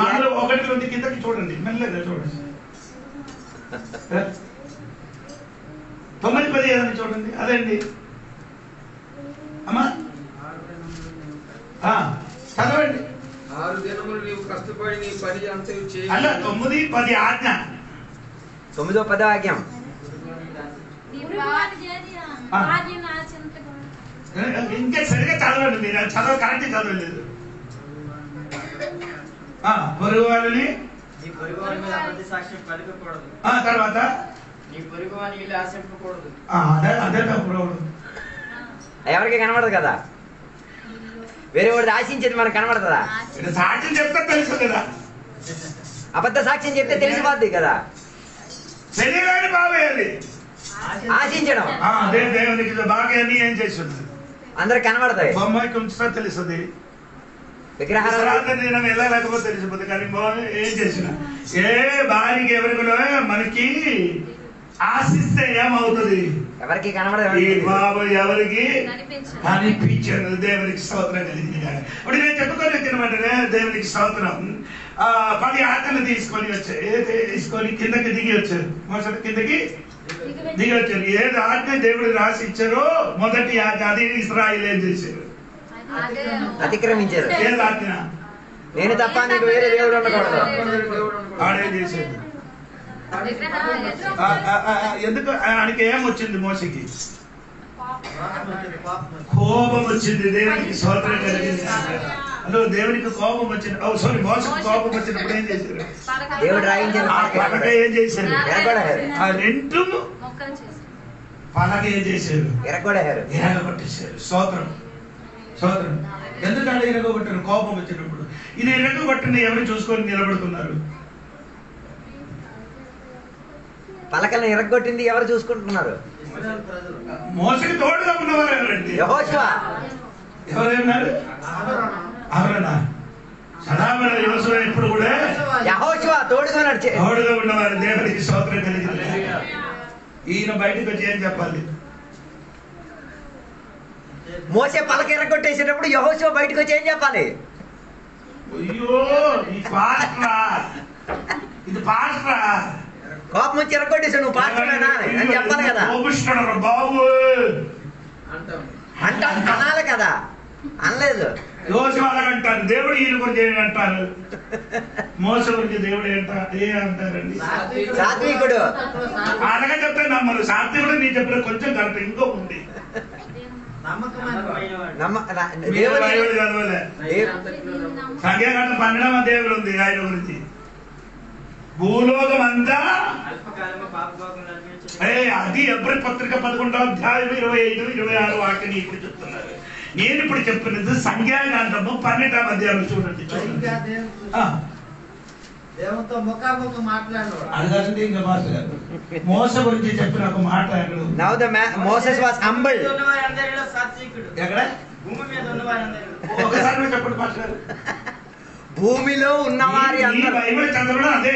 మనలో 1 నుండి కిందకి చూడండి. మెల్లగా చూడండి. 9, 10 ఏదని చూడండి. అదేండి అమ్మా చదవండి. 6 దినములు నీవు కష్టపడి నీ పని అంతా చేయి. అలా 9, 10 ఆజ్ఞ. 9వ 10వ ఆజ్ఞ ఇంకా సరిగా చదవండి. మీరు చదవ కరెక్ట్ చదవలేదు. పొరుగు వాళ్ళని తర్వాత అదే తప్పుడు. ఎవరికి కనబడదు కదా. వేరే వాడు ఆశించేది మనకు కనబడుతుందా? సాక్ష్యం చెప్తే తెలుసు కదా. అబద్ధ సాక్ష్యం చెప్తే తెలిసిపోద్ది కదా. శరీరాన్ని బాగేయాలి. ఆశించడం అదే దేవునికి బాగా అని ఏం చేస్తుంది? అందరికి కనబడతాయి. బొమ్మాయికి ఉంచుతా తెలుస్తుంది. విగ్రహారాధన ఎలా లేకపోతే తెలిసిపోతుంది. కానీ ఏం చేసిన ఏ భార్యకి ఎవరిలో మనకి ఆశిస్తే ఏమవుతుంది? ఎవరికి కనబడదు. బాబు ఎవరికి కనిపించదు. దేవునికి స్తోత్రం కలిగింది. ఇప్పుడు నేను చెప్పుకొని వచ్చినమంటే దేవునికి స్తోత్రం. 10 ఆజ్ఞలు తీసుకొని కిందకి దిగి వచ్చారు. మొదటి కిందకి దిగి వచ్చారు. ఏది ఆజ్ఞ దేవుడు రాసి ఇచ్చారో మొదటి ఆజ్ఞ అది ఇశ్రాయేలు ఏం చేశారు? అతిక్రమించారు. ఏది ఆజ్ఞ? నేను తప్ప నీకు వేరే దేవుడు ఉండకూడదు. ఆడేం చేశారు? ఎందుకు ఆయనకి ఏమొచ్చింది? మోసకి కోపం వచ్చింది. దేవునికి స్తోత్రం కలిగింది. హలో, దేవునికి కోపం వచ్చింది. సారీ, మోసకి కోపం వచ్చినప్పుడు ఏం చేశారు? దేవుడు రాయించారు. పలక ఏం చేశారు? ఆ 2 పలక ఏం చేశారు? ఎరగొట్టేశారు. స్తోత్రం స్తోత్రం. ఎందుకంటే ఎరగొట్టారు? కోపం వచ్చినప్పుడు. ఇది ఎరగొట్టిన ఎవరు చూసుకొని నిలబడుతున్నారు? పలకలను ఎరగొట్టింది ఎవరు చూసుకుంటున్నారు? మోసకి తోడుగా ఉన్నవారు ఎవరండి? యెహోషువ. ఎవరైనారు? అహరోనా. సదామల యోసువ ఎప్పుడు కూడా యెహోషువ తోడుగా ఉన్నవారు. దేవునికి స్తోత్రం కలిగింది. ఈయన బయటకు వచ్చి ఏం చెప్పాలి? మోసే పలక ఎరగొట్టేసేటప్పుడు యెహోషువ బయటకు వచ్చి ఏం చెప్పాలి? అయ్యో, ఈ పాస్టరా, ఇది పాస్టరా. కోపం వచ్చి ఎరగొట్టేసాడు. నువ్వు పాస్టరేనా అని చెప్పాలి కదా. బాబు అంటే అనాలి కదా. అనలేదు. యోసువ అలాగంటారు. దేవుడు ఈయన గురించి ఏమంటారు? మోస గురించి దేవుడు ఏమంటారండి? సాత్వికుడు. అలాగే చెప్తే నమ్మరు. సాత్వికుడు నీ చెప్పిన కొంచెం కరెక్ట్. ఇంకో ఉంది సంఖ్యాకాండం 12వ దేవుడు ఉంది ఆయన గురించి. భూలోకం అంతా అది ఎబ్రీ పత్రిక 11వ అధ్యాయం 25, 26 వాక్యం ఇప్పుడు చెప్తున్నారు. నేను ఇప్పుడు చెప్పినది సంఖ్యాకాండము 12వ అధ్యాయం చూడండి. దేవునితో ముఖాముఖి మాట్లాడేవాడు. అది కాదండి ఇంకా మాస్టర్ గారు మోస గురించి చెప్పిన ఒక మాట ఎక్కడ Now the Moses was humble. ఎక్కడ ఒకసారి చెప్పండి మాస్టర్ గారు. భూమిలో ఉన్నవారి బైబిల్ చదవడం అదే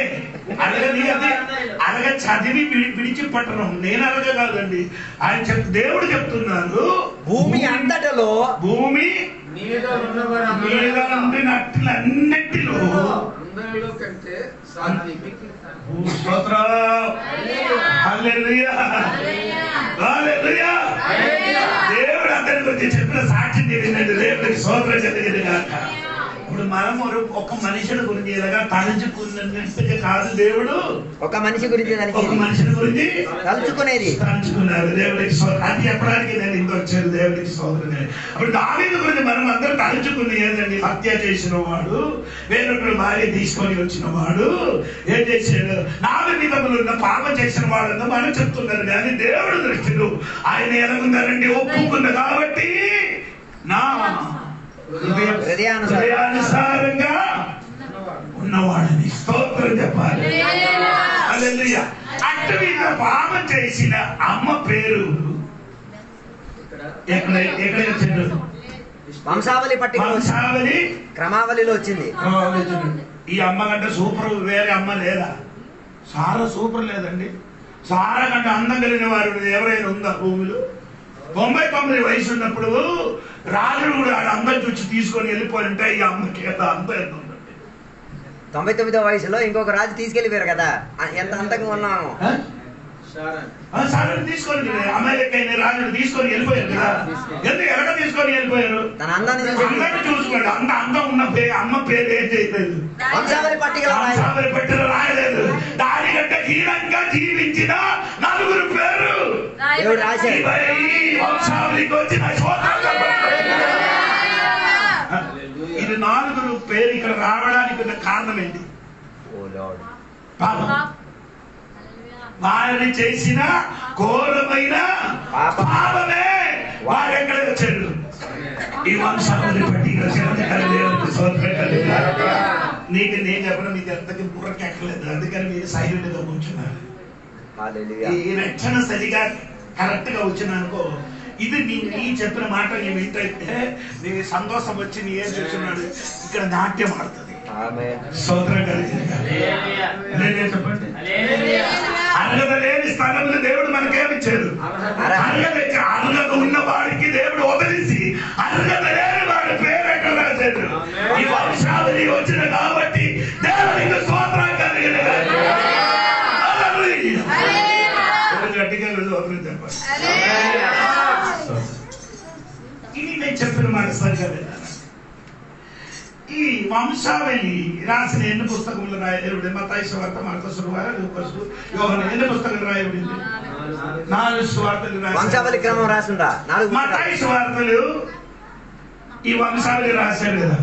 అలాగే చదివి విడిచిపట్టడం. నేను అలాగే కాదండి. ఆయన దేవుడు చెప్తున్నారు భూమి అంతటలో భూమి మీద ఉండినట్లన్నిటిలో కంటే దేవుడు అందరి గురించి చెప్పిన సాక్షి వినండి. దేవుడికి స్తోత్రం జరిగింది కాక. ఇప్పుడు మనం ఒక మనిషిని గురించి ఇలాగా తలుచుకున్నట్టుగా కాదు. దేవుడు ఒక మనిషి గురించి ఒక మనిషిని గురించి తలుచుకున్నారు. దేవుడికి అది చెప్పడానికి నేను ఇంత వచ్చాను. దేవుడికి స్తోత్రం. అప్పుడు దావీదు గురించి మనం అందరూ తలుచుకుని ఏంటండి? హత్య చేసిన వాడు, వేరొకరు భార్య తీసుకొని వచ్చిన వాడు, ఏం చేశాడు? 4 విధములు ఉన్న పాపం చేసిన వాళ్ళని మనం చెప్తున్నారు. కానీ దేవుడు దృష్టిలో ఆయన ఎలాగున్నారండి? ఒప్పుకున్న కాబట్టి నా హృదయానుసారంగా ఉన్నవాడని స్తోత్రం చెప్పాలి. హల్లెలూయా. అట్ట పాపం చేసిన అమ్మ పేరు ఎక్కడ వచ్చింది? వంశావళి పట్టిక వంశావళి క్రమావళిలో వచ్చింది. ఈ అమ్మ కంటే సూపర్ వేరే అమ్మ లేదా? సారా సూపర్ లేదండి. సారా కంటే అందం కలిగిన వారు ఎవరైనా ఉందా భూమిలో? 99 వయసు ఉన్నప్పుడు రాజుడు కూడా ఆడ అందం చూసి తీసుకొని వెళ్ళిపోయింటే ఈ అమ్మకి అందం ఎంత ఉందండి? 99వ వయసులో ఇంకొక రాజు తీసుకెళ్లిపోయారు కదా, ఎంత అందంగా ఉన్నాము. సారాన్ని తీసుకొని అమెరికైన రాజుడు తీసుకొని వెళ్ళిపోయారు కదా. ఎందుకు ఎక్కడ తీసుకొని వెళ్ళిపోయారు? తన అందాన్ని చూసుకోండి. అంత అందం ఉన్న అమ్మ పేరు ఏం చేయలేదు. వంశావళి పట్టికలో రాయలేదు. దానికంటే హీనంగా జీవించిన 4 పేరు దేవుడు రాశాడు. వంశావళికి వచ్చిన ఇది 4 పేరు ఇక్కడ రావడానికి ఉన్న కారణం ఏంటి? పాపం. వారిని చేసిన ఘోరమైన పాపమే వారు ఎక్కడ వచ్చారు? ఈ వంశావళి పట్టిక. నీకు నేను చెప్పడం మీకు ఎంతకి బుర్రకెక్కలేదు. అందుకని మీరు సైలెంట్ గా కూర్చున్నారు. ఈ రక్షణ సరిగా కరెక్ట్ గా వచ్చినానుకో, ఇది నీ చెప్పిన మాట నీ వింటైతే నీ సంతోషం వచ్చి నీ ఏం చేస్తున్నాడు? ఇక్కడ నాట్యం ఆడుతుంది. స్తోత్రం కలిగింది. చెప్పండి. అర్హత లేని స్థలంలో దేవుడు మనకేమిచ్చాడు? అర్హత ఉన్న వాడికి దేవుడు వదిలేసి అర్హత లేని వాడి పేరు ఎక్కడ రాశాడు? ఈ వంశావళి వచ్చిన కాబట్టి దేవుడికి స్తోత్రం కలిగింది. గట్టిగా వదిలి చెప్పండి. ఇది నేను చెప్పిన మాట సరిగా విన్నాను. ఈ వంశావళి రాసిన ఎన్ని పుస్తకములు రాయబడి? మత్తయి సువార్త, మార్కు సువార్త, లూకా, యోహాను. ఎన్ని పుస్తకాలు రాయబడింది? 4 సువార్తలు రాశారు. వంశావళి క్రమం రాసిందా? మత్తయి సువార్తలు ఈ వంశావళి రాశారు కదా.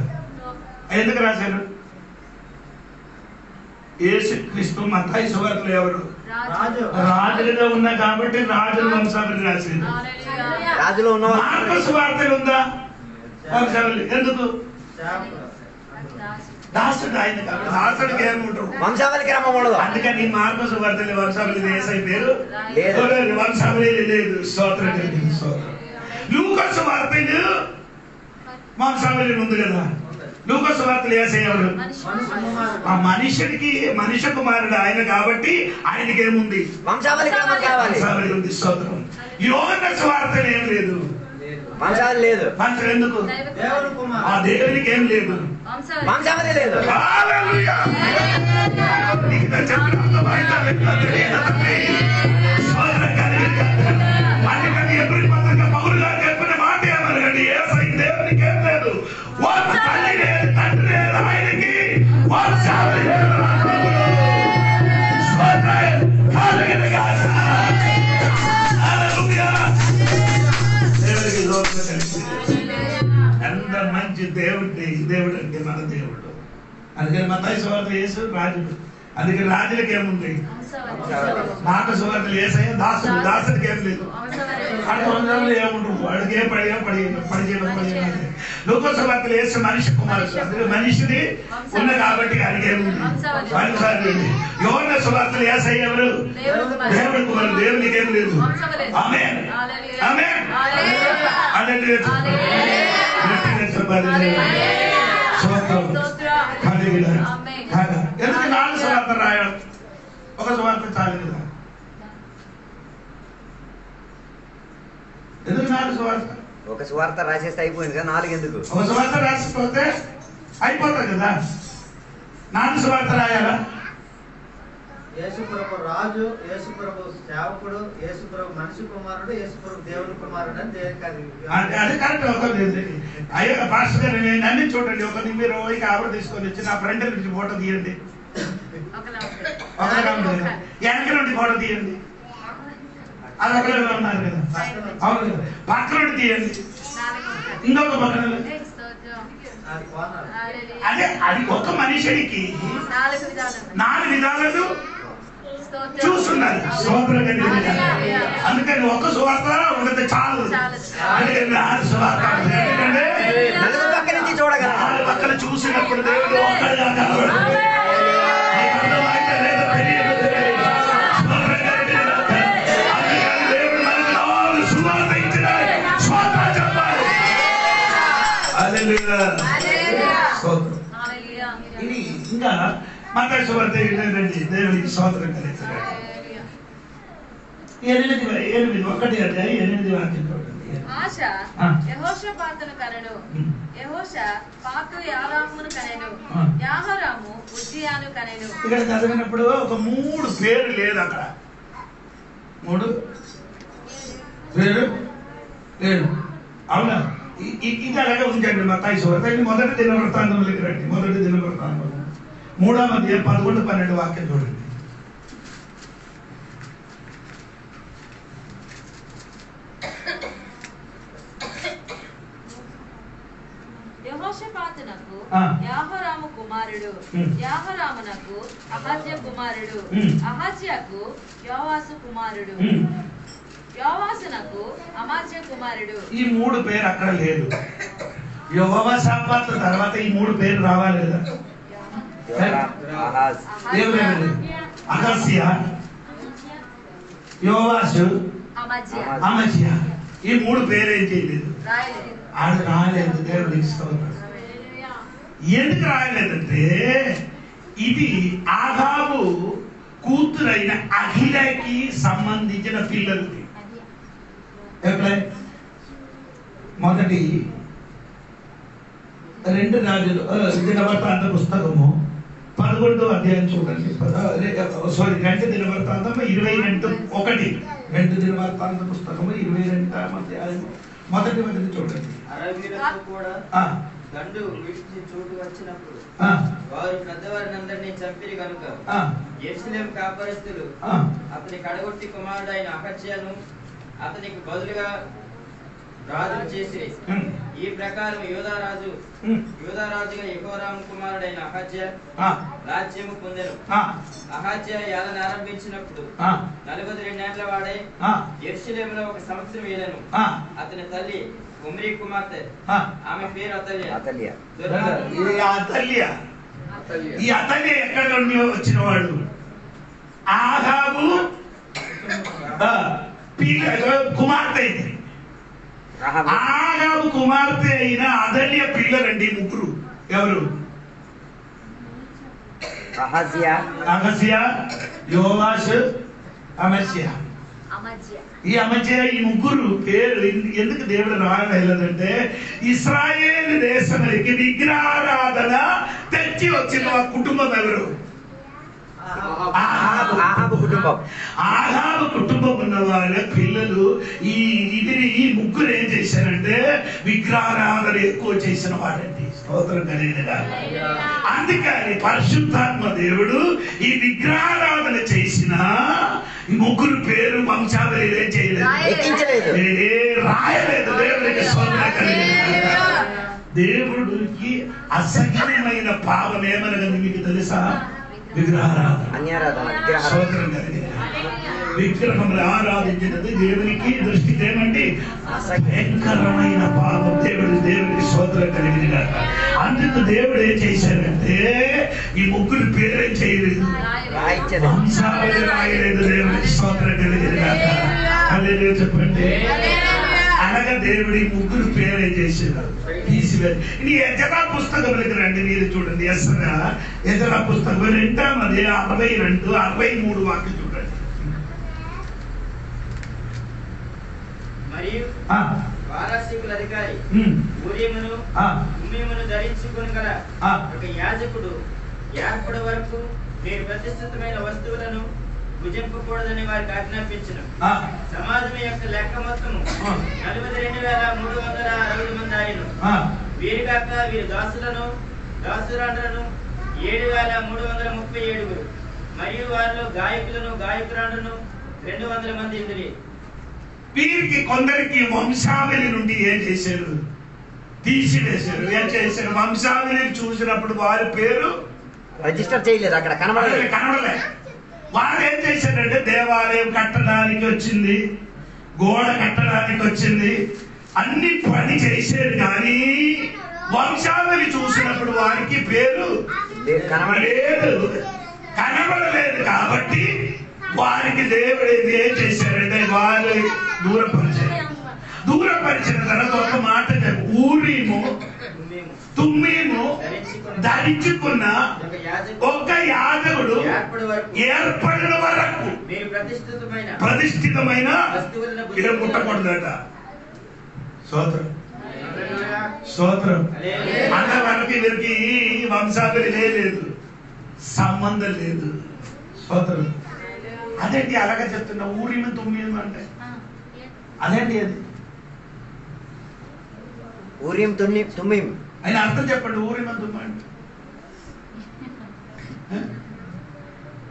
ఎందుకు రాశారు? యేసుక్రీస్తు మత్తయి సువార్తలు ఎవరు? రాజులుగా ఉన్నా కాబట్టి రాజుల వంశావళి రాసింది. రాజులో ఉన్న మార్కు సువార్తలు ఉందా వంశావళి? ఎందుకు? దాసుడు ఆయన కాబట్టి దాసుడికి ఏముంటారు? వంశావళి క్రమం ఉండదు. అందుకని మార్కు సువార్తలు వంశావళి వేసే పేరు వంశావళి లేదు. స్తోత్రం. లూకా సువార్తలు వంశావళి ఉంది కదా. లూకా సువార్తలు వేసేవాడు ఆ మనిషి కుమారుడు ఆయన కాబట్టి ఆయనకి ఏముంది? వంశావళి క్రమం కావాలి. వంశావళి ఉంది. స్తోత్రం. యోహాను సువార్తలు ఏం లేదు. వంశావళి లేదు. ఎందుకు? ఆ దేవునికి ఏం లేదు. వంశావళి లేదు. అందుకని ఎప్పుడు పౌరు గారు చెప్పిన మాట ఏమనగండి? దేవునికి ఏం లేదు. తల్లి లేదు, తండ్రి లేదు, ఆయనకి వంశావళి లేదు. దేవుడికి లోపల కలిసి ఎంత మంచి దేవుడి దేవుడు అంటే మన దేవుడు. అందుకని మత్తయి సువార్త యేసు రాజుడు. అందుకని రాజులకి ఏముంది? మాట సువార్తలు యేసయ్య దాసుడు. దాసుడికి ఏం లేదు. అడుగులో ఏముండ్రు వాడికి ఏ పడి చేయడం. లోక సువార్తలు యేసు మనిషి కుమారుడు. అందుకే మనిషిని ఉన్న కాబట్టి ఆయనకి ఏముంది? యోహాను సువార్తలు యేసయ్య ఎవరు? దేవుడి కుమారుడు. దేవునికి ఏం లేదు. ఆమేన్ ఆమేన్ హల్లెలూయా. ఎందుకు 4 సువార్తలు రాయడం? ఒక సువార్త చాలు కదా. ఎందుకు 4 సువార్త? ఒక సువార్త రాసేస్తే అయిపోయింది కదా, 4 ఎందుకు? ఒక సువార్త రాసిపోతే అయిపోతుంది కదా, 4 సువార్త రాయాలా? యేసుప్రభు రాజు, యేసుప్రభు సేవకుడు, యేసుప్రభు మనిషి కుమారుడు, యేసుప్రభు దేవుని కుమారుడు అని అది కరెక్ట్. ఒక అయ్యో పాస్టర్ గారు నేను అన్ని చూడండి. ఒక మీరు ఆవిడ తీసుకొని వచ్చి నా ఫ్రంట్ నుంచి ఫోటో తీయండి, వెనక నుండి ఫోటో తీయండి. అది ఒకరే ఉన్నారు కదా, అవును కదా. పక్క నుండి తీయండి, ఇంకొక పక్కన. అదే అది ఒక మనిషికి 4 విధాలను చూస్తున్నారు. అందుకని ఒక్క సువార్త ఉండదు చాలు. అందుకని 4 సువార్త. నలుగురు పక్క నుంచి చూడగలరు. 4 పక్కన చూసినప్పుడు దేవుడు ఒక్కడిగా కనబడతాడు. దేవుడు మనకు 4 సువార్త ఇచ్చినాడు. స్వార్థ చెప్పాలి. ఇది ఇంకా మత్తయి సువార్త ఏంటండి? దేవునికి స్తోత్రం కలిగించండి. 8 1 అధ్యాయం 8 వాక్యం చూడండి. ఆశ యెహోషాపాతును కనెను, యెహోషాపాతు యారామును కనెను, యాహరాము ఉజ్జియాను కనెను. ఇక్కడ చదివినప్పుడు ఒక 3 పేరు లేదు అక్కడ. 3 పేరు లేదు, అవునా? ఇది అలాగే ఉంచండి. మత్తయి సువార్త మొదటి దినవృత్తాంతంలోకి రండి. మొదటి దినవృత్తాంతం 3వ అధ్యాయం 11, 12 వాక్యం చూడండి. యెహోషాపాతునకు యాహరాము కుమారుడు, యాహరామునకు అహజ్య కుమారుడు, అహజ్యకు యోవాసు కుమారుడు, యోవాసునకు అమాజ్య కుమారుడు. ఈ 3 పేరు అక్కడ లేదు. యెహోషాపాతు తర్వాత ఈ 3 పేరు రావాలి కదా. అహజ్యా, యోవాసు, అమజ్యా. ఈ 3 పేరు ఏం చేయలేదు, ఆడు రాలేదు. దేవుడికి స్తోత్రం. ఎందుకు రాయలేదంటే ఇది ఆహాబు కూతురైన అహిలకి సంబంధించిన పిల్లలు. మొదటి 2 రాజులు దినవృత్తాంత పుస్తకము 11వ అధ్యాయం చూడండి. 2 దినవృత్తాంతం 22:1. 2 దినవృత్తాంత పుస్తకము 22వ అధ్యాయం మొదటి చూడండి. అరవీయులకు కూడా దండు విడిచి చోటు వచ్చినప్పుడు వారు పెద్దవారినందరినీ చంపిరి కనుక యెరూషలేము కాపరస్తులు అతని కడగొట్టి కుమారుడైన అహజ్యాను అతనికి బదులుగా రాజును చేసిరి. ఈ ప్రకారం యూదారాజుగా యెహోరాము కుమారుడైన అహజ్యా రాజ్యము పొందెను. అహజ్యా ఏలన ఆరంభించినప్పుడు 42 ఏళ్ల వాడై యెరూషలేములో 1 సంవత్సరం ఏలెను. అతని తల్లి ఉమ్రీ కుమార్తె, ఆమె పేరు అతల్య. ఈ అతల్య ఎక్కడ నుండి వచ్చిన వాడు? ఆహాబు కుమార్తె. ఆహాబు కుమార్తె అయిన అతల్య పిల్లలండి 3. ఎవరు? అహజ్యా, యోవాషు, అమజ్యా. ఈ అమజ్యా, ఈ 3 పేరు ఎందుకు దేవుడు రాయలేదంటే ఇశ్రాయేలు దేశానికి విగ్రహారాధన తెచ్చి వచ్చిన కుటుంబం ఎవరు? ఆహాబు కుటుంబం. ఆహాబు కుటుంబం ఉన్న వాళ్ళ పిల్లలు. ఈ 3 ఏం చేశారంటే విగ్రహారాధన ఎక్కువ చేసిన వాడండి. స్తోత్రం కలిగినగా. అందుకని పరిశుద్ధాత్మ దేవుడు ఈ విగ్రహారాధన చేసిన ఈ ముగ్గురు పేరు వంశావళి ఏం చేయలేదు, ఎక్కించలేదు, రాయలేదు. దేవుడికి స్తోత్రం కలుగును గాక. దేవుడికి అసహ్యమైన పాపం ఏమనగా మీకు తెలుసా? విగ్రహారాధన, అన్యారాధన, విగ్రహారాధన. స్తోత్రం కలుగును గాక. విగ్రహములు ఆరాధించినది దేవునికి దృష్టి ఏమండి? భయంకరమైన పాపం. దేవుడికి స్తోత్రం కలిగింది కాక. అందుకు దేవుడు ఏం చేశాడంటే ఈ ముగ్గురు పేరేం చేయలేదు, వంశావళి రాయలేదు. దేవుడికి స్తోత్రం కలిగింది కాక. హల్లెలూయా చెప్పండి. అనగా దేవుడి ముగ్గురు పేరేం చేశారు, తీసివేరు. ఇది ఎజరా పుస్తకములకి రండి, మీరు చూడండి. ఎజరా పుస్తకం 2వ అధ్యాయం 62, 63 వాక్యం చూడండి. మరియు పారసీకుల అధికారి ఊరీమును తుమ్మీమును ధరించుకొని గల ఒక యాజకుడు ఏర్పడే వరకు మీరు ప్రతిష్ఠితమైన వస్తువులను భుజింపకూడదని వారికి ఆజ్ఞాపించిన సమాజం యొక్క లెక్క మొత్తము 42,360 మంది ఆయను. వీరిగాక వీరి దాసురాండ్రను 7,337 మరియు వారిలో గాయకులను గాయకురాండ్రను 200 మంది ఇంద్రి. వీరికి కొందరికి వంశావళి నుండి ఏం చేశారు, తీసివేశారు. ఏం చేశారు? వంశావళిని చూసినప్పుడు వారి పేరు రిజిస్టర్ చేయలేదు, అక్కడ కనబడలే. వారు ఏం చేశారంటే దేవాలయం కట్టడానికి వచ్చింది, గోడ కట్టడానికి వచ్చింది, అన్ని పని చేశారు. కానీ వంశావళి చూసినప్పుడు వారికి పేరు కనబడలేదు. కాబట్టి వారికి దేవుడు ఏం చేశారంటే వారు దూరపరిచిన తర్వాత ఒక మాట, ఊరీము తుమ్మీము ధరించుకున్న ఒక యాజకుడు ఏర్పడిన వరకు ప్రతిష్ఠితమైన ఇలా ముట్టకూడదట. స్తోత్రం. అంతవరకు వీరికి వంశావళి లేదు, సంబంధం లేదు. స్తోత్రం. అదేంటి అలాగే చెప్తున్నా? ఊరిమి తుమ్మీము అంటే అదేంటి? అది ఊరిం తుమ్మీం ఆయన అర్థం చెప్పండి. ఊరిమ తుమ్మ అంటే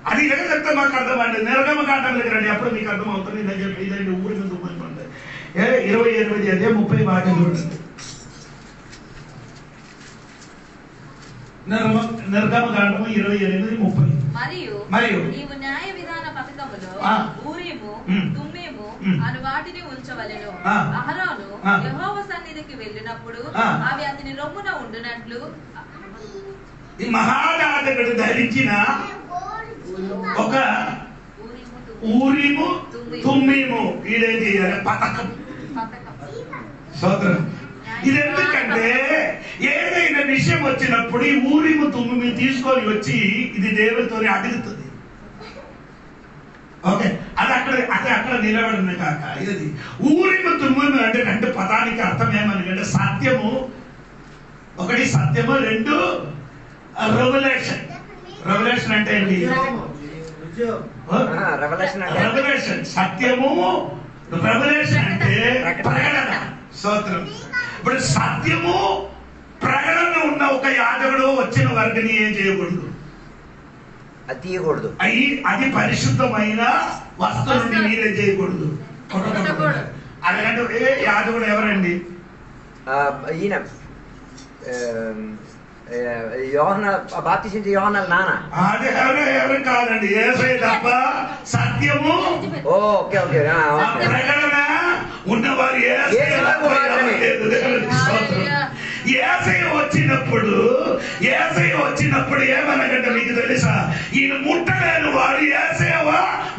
అది ఇలాగే చెప్తే మాకు అర్థం అండి. నిర్గమకాండంలోకి రండి, అప్పుడు మీకు అర్థం అవుతుంది. నేను చెప్పి ఇదండి ఊరిమ తుమ్మ అంటే 28 అదే 30 వాక్యం చూడండి. నిర్గమకాండము 28:30. మరియు నీవు న్యాయ విధాన పథకములో ఊరీము తుమ్మీము అను వాటిని ఉంచవలెను. అహరోను యెహోవా సన్నిధికి వెళ్ళినప్పుడు అవి అతని రొమ్మున ఉండునట్లు ఈ మహాయాజకుడు ధరించిన ఒక ఊరిము తుమ్మీము ఇదేం చేయాలి? పథకం. స్తోత్రం. ఇది ఎందుకంటే ఏదైనా విషయం వచ్చినప్పుడు ఈ ఊరిము తుమ్మి తీసుకొని వచ్చి ఇది దేవుడితో అడుగుతుంది. ఓకే, అది అక్కడ నిలబడిన కాక ఇది ఊరిము తుమ్మి అంటే 2 పదానికి అర్థం ఏమని, సత్యము ఒకటి, సత్యము 2 రెవల్యూషన్. రెవల్యూషన్ అంటే ఏంటి? రెవల్యూషన్. సత్యము, రెవల్యూషన్ అంటే ప్రకటన. స్తోత్రం. ఇప్పుడు సత్యము ప్రకటన ఉన్న ఒక యాజకుడు వచ్చిన వారిని ఏం చేయకూడదు, అది తీయకూడదు. అది పరిశుద్ధమైన వస్తువు నుండి మీరే చేయకూడదు. అలాంటి యాజకుడు ఎవరండి? ఈయన యోహన బాప్తిసించే యోహన నాన్న. అదే ఎవరు కాదండి, యేసయ్య తప్ప. సత్యము ఓకే ఓకే ప్రకటన ఉన్నవారు యేసయ్య వచ్చినప్పుడు ఏమనగంటే మీకు తెలుసా? ఈయన ముట్టలేని వాడు యేసయ్య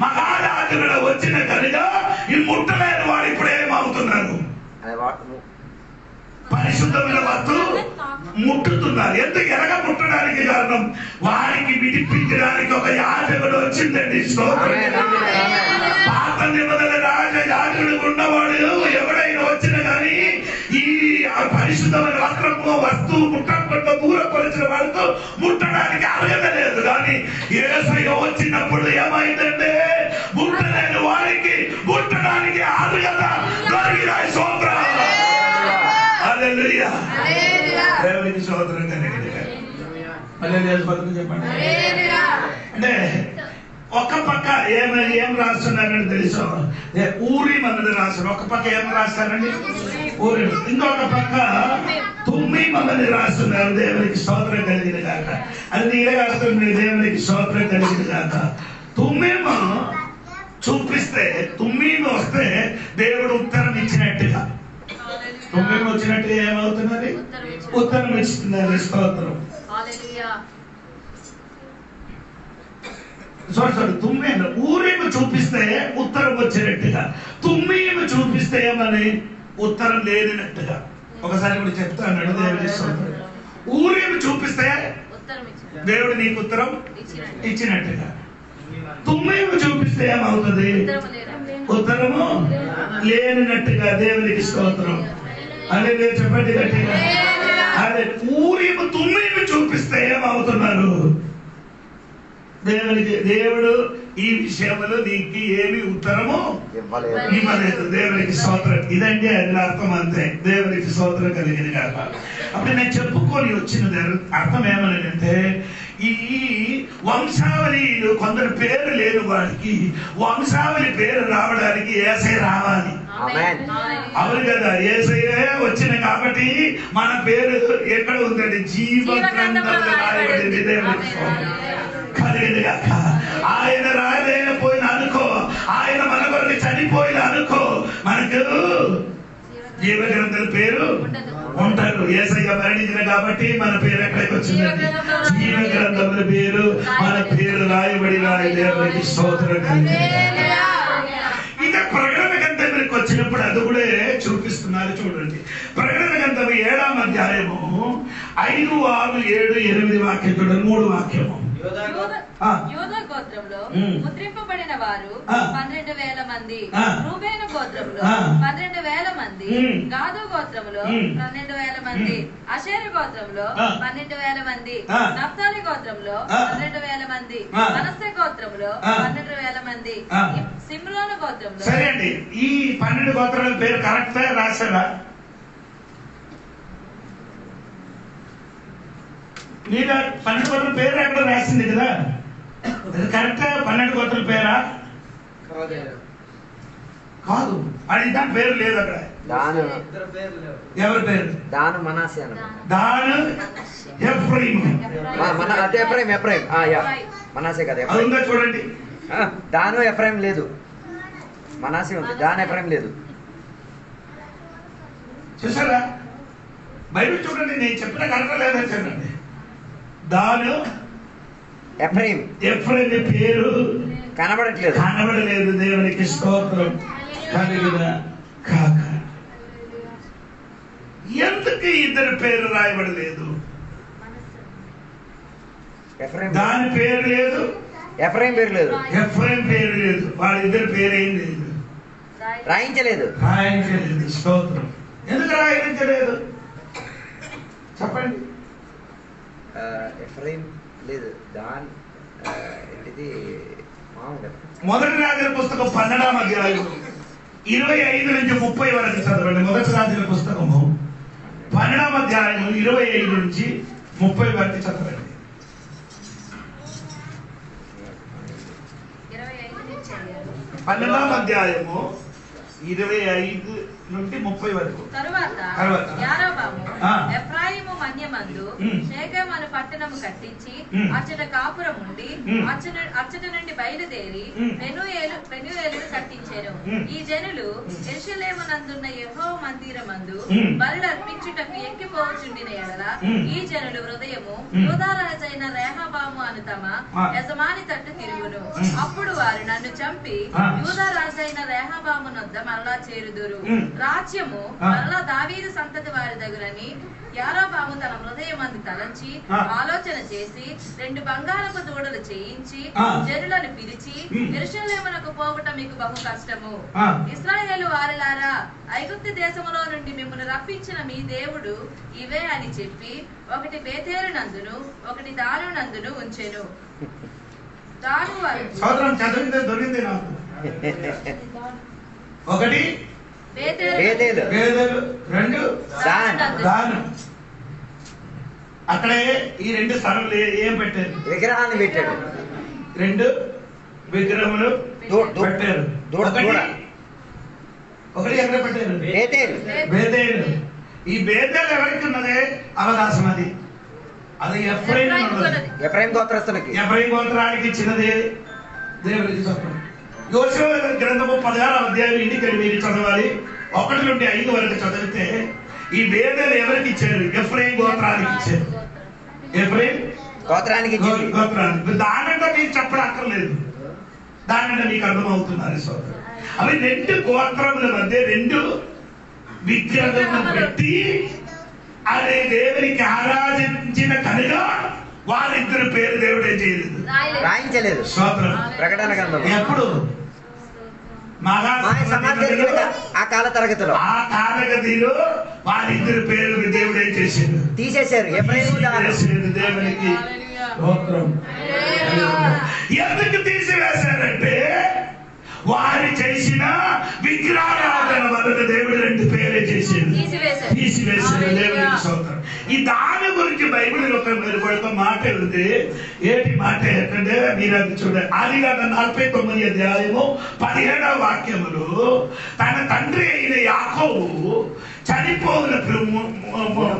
మహారాజుగా వచ్చిన కనుక ఈ ముట్టలేని వాడు ఇప్పుడు ఏమవుతున్నారు? పరిశుద్ధమైన వస్తువు ముట్టుతున్నారు. ఎందుకు ఎనగ ముట్టడానికి కారణం వారికి విడిపించడానికి ఒక యాజకుడు వచ్చిందండి. పాత నిబంధన యాజకుడు ఉన్నవాడు ఎవడైనా వచ్చినా కానీ ఈ పరిశుద్ధమైన వస్త్రము వస్తువు ముట్టకుండా దూరపరిచిన వాడితో ముట్టడానికి అర్హత లేదు. కానీ యేసయ్య వచ్చినప్పుడు ఏమైందంటే ముట్టలేని వారికి ముట్టడానికి అర్హత దొరికినాయి. స్తోత్రం. హల్లెలూయా. దేవునికి స్తోత్రం. చెప్పండి. అంటే ఒక పక్క ఏం రాస్తున్నారని తెలుసు, ఊరిం అన్నది రాస్తారు. ఒక పక్క ఏం రాస్తారండి? ఊరిం. ఇంకొక పక్క తుమ్మీం అన్నది రాస్తున్నారు. దేవునికి స్తోత్రం కలిగిన కాక. అది నీరే రాస్తుంది. దేవునికి స్తోత్రం కలిగిన కాక. తుమ్మీం చూపిస్తే, తుమ్మీం వస్తే దేవుడు ఉత్తరం ఇచ్చినట్టుగా. తుమ్మీం వచ్చినట్టుగా ఏమవుతున్నది? ఉత్తరం ఇస్తున్నది. స్తోత్రం. తుమ్మేను ఊరేమి చూపిస్తే ఉత్తరం వచ్చినట్టుగా, తుమ్మీము చూపిస్తే ఏమని? ఉత్తరం లేనట్టుగా. ఒకసారి కూడా చెప్తాను. దేవుడి స్తోత్రం. ఊరేమి చూపిస్తే దేవుడు నీకు ఉత్తరం ఇచ్చినట్టుగా, తుమ్మీము చూపిస్తే ఏమవుతుంది? ఉత్తరము లేనట్టుగా. దేవునికి స్తోత్రం. అదే చెప్పండి గట్టిగా. అదే ఊరేమి తుమ్మీము చూపిస్తే ఏమవుతున్నారు? దేవుడు ఈ విషయంలో నీకు ఏమి ఉత్తరము ఇవ్వలేదు. దేవునికి స్తోత్రం. ఇదండి అది అర్థం. అంతే. దేవునికి స్తోత్రం కలిగిన కాక. అప్పుడు నేను చెప్పుకొని వచ్చిన అర్థం ఏమనంటే, ఈ వంశావళిలో కొందరు పేరు లేని వాడికి వంశావళి పేరు రావడానికి యేసయ్య రావాలి. అవును కదా? యేసయ్య వచ్చిన కాబట్టి మన పేరు ఎక్కడ ఉందండి? జీవ గ్రంథంలో రాయబడింది. దేవునికి స్తోత్రం కలిగింది కాక. ఆయన రాయలేకపోయినా అనుకో, ఆయన మన కొరకు చనిపోయిన అనుకో, మనకు జీవ గ్రంథం పేరు ఉంటారు. యేసయ్య మరణించిన కాబట్టి మన పేరు ఎక్కడికి వచ్చిందండి? జీవ గ్రంథముల పేరు మన పేరు రాయబడి దేవునికి స్తోత్రం కలిగింది. ఇంకా ప్రకటన గ్రంథానికి వచ్చినప్పుడు అది కూడా చూపిస్తున్నారు. చూడండి, ప్రకటన గ్రంథం 7వ అధ్యాయము 5, 6, 7, 8 వాక్యం చూడండి. 3 వాక్యము. యూదా గోత్రంలో ముద్రింపబడిన వారు 12,000 మంది. రూబేను గోత్రంలో 12,000 మంది. గాదు గోత్రంలో 12,000 మంది. అషేరు గోత్రంలో 12,000 మంది. నఫ్తాలి గోత్రంలో 12,000 మంది. మనస్సే గోత్రంలో 12,000 మంది. సిమ్రోను గోత్రంలో. సరే అండి, ఈ 12 గోత్రాల పేరు కరెక్ట్ రాశారా? మీరు 12 గోత్రాల పేరు ఎక్కడ రాసింది కదా? కరెక్ట్ 12 గోత్రాల పేరా? కాదు. అది దాని పేరు లేదు అక్కడ. ఎవరి పేరు? దాను మనాసే. దాను ఎఫ్రాయిము. మనాసే కదా. అది ఉందా చూడండి. దాను ఎఫ్రాయిం లేదు, మనాసే ఉంది. దాను ఎఫ్రాయిం లేదు. చూసారా? బైబిల్ చూడండి. నేను చెప్పిన కరెక్ట్ లేదని చూడండి. దాను ఎఫ్రాయిం పేరు కనబడలేదు. దేవునికి స్తోత్రం కలిగిన కాక. ఎందుకు ఇద్దరు పేరు రాయబడలేదు? దాని పేరు లేదు, ఎఫ్రాయిం పేరు లేదు. ఎఫ్రాయిం పేరు లేదు. వాళ్ళిద్దరు పేరు ఏం లేదు, రాయించలేదు. స్తోత్రం. ఎందుకు రాయించలేదు చెప్పండి. ఎఫ్రాయిం లేదు. దాన్ ఇది మొదటి రాజుల పుస్తకం 12వ అధ్యాయం 25 నుంచి 30 వరకు చదవండి. మొదటి రాజుల పుస్తకము 12వ అధ్యాయం 25 నుంచి 30 వరకు చదవండి. 12వ అధ్యాయము 25 నుండి 30 వరకు. తరువాత యారోబాము ఎఫ్రాయిము మన్యమందు షేకెము అను పట్టణము కట్టించి అచ్చట కాపురం ఉండి అచ్చట నుండి బయలుదేరి పెనూయేలును కట్టించెను. ఈ జనులు యెరూషలేమునందున్న యెహోవా మందిరమందు బలులు అర్పించుటకు ఎక్కిపోవచుండిన ఎడల ఈ జనులు హృదయము యూదా రాజైన రెహబాము అను తమ యజమాని తట్టు తిరుగును. అప్పుడు వారు నన్ను చంపి యూదా రాజైన రెహబాము నొద్ద మరలా చేరుదురు. రాజ్యము మరలా దావీదు సంతతి వారి దగ్గరని యారోబాము తన హృదయమందు తలంచి ఆలోచన చేసి 2 బంగారపు దూడలు చేయించి జనులను పిలిచి యెరూషలేమునకు పోవుట మీకు బహు కష్టము. ఇశ్రాయేలు వారలారా, ఐగుప్తు దేశములో నుండి మిమ్మల్ని రప్పించిన మీ దేవుడు ఇవే అని చెప్పి ఒకటి బేతేలు నందును ఒకటి దాను నందును ఉంచెను. దాను వారు ఒకటి బేతేలు, 2 దాను. అక్కడే ఈ 2 స్థలంలో ఏం పెట్టారు? విగ్రహాన్ని పెట్టాడు. 2 విగ్రహములు పెట్టారు. ఒకటి ఎక్కడ పెట్టారు? బేతేలు. ఈ బేతేలు ఎవరికి ఉన్నది? అవకాశం అది ఎఫ్రాయిం గోత్రానికి ఇచ్చినది. దేవుడికి చెప్పండి. యోషువ గ్రంథము 16వ అధ్యాయం ఇంటికి మీరు చదవాలి. 1 నుండి 5 వరకు చదివితే ఈ బేతేలు ఎవరికి ఇచ్చారు? ఎఫ్రాయిం గోత్రానికి ఇచ్చారు. ఎఫ్రాయిం గోత్రానికి. దానంటే మీకు చెప్పడం అక్కర్లేదు, దానంటే మీకు అర్థమవుతున్నారు సోదరు. అవి 2 గోత్రముల మధ్య 2 విగ్రహములు పెట్టి అదే దేవునికి ఆరాధించిన కనుక వారిద్దరు పేరు దేవుడే చేయలేదు, రాయించలేదు. ప్రకటన గ్రంథం ఎప్పుడు? ఆ కాల తరగతిలో వారిద్దరు పేరు దేవుడే చేసిండు, తీసేశారు. దేవునికి ఎందుకు తీసివేశారంటే వారు చేసిన విగ్రహారాధన వలన దేవుడు 2 పేరే చేసిండు, తీసివేశారు. దేవునికి స్తోత్రం. ఈ దాని గురించి బైబిల్ ఒక మాట ఉంది. ఏంటి మాట ఏంటంటే మీరు అది చూడండి. ఆదికాండం 49వ అధ్యాయము 17వ వాక్యములు తన తండ్రి అయిన యాకోబు చనిపోయినప్పుడు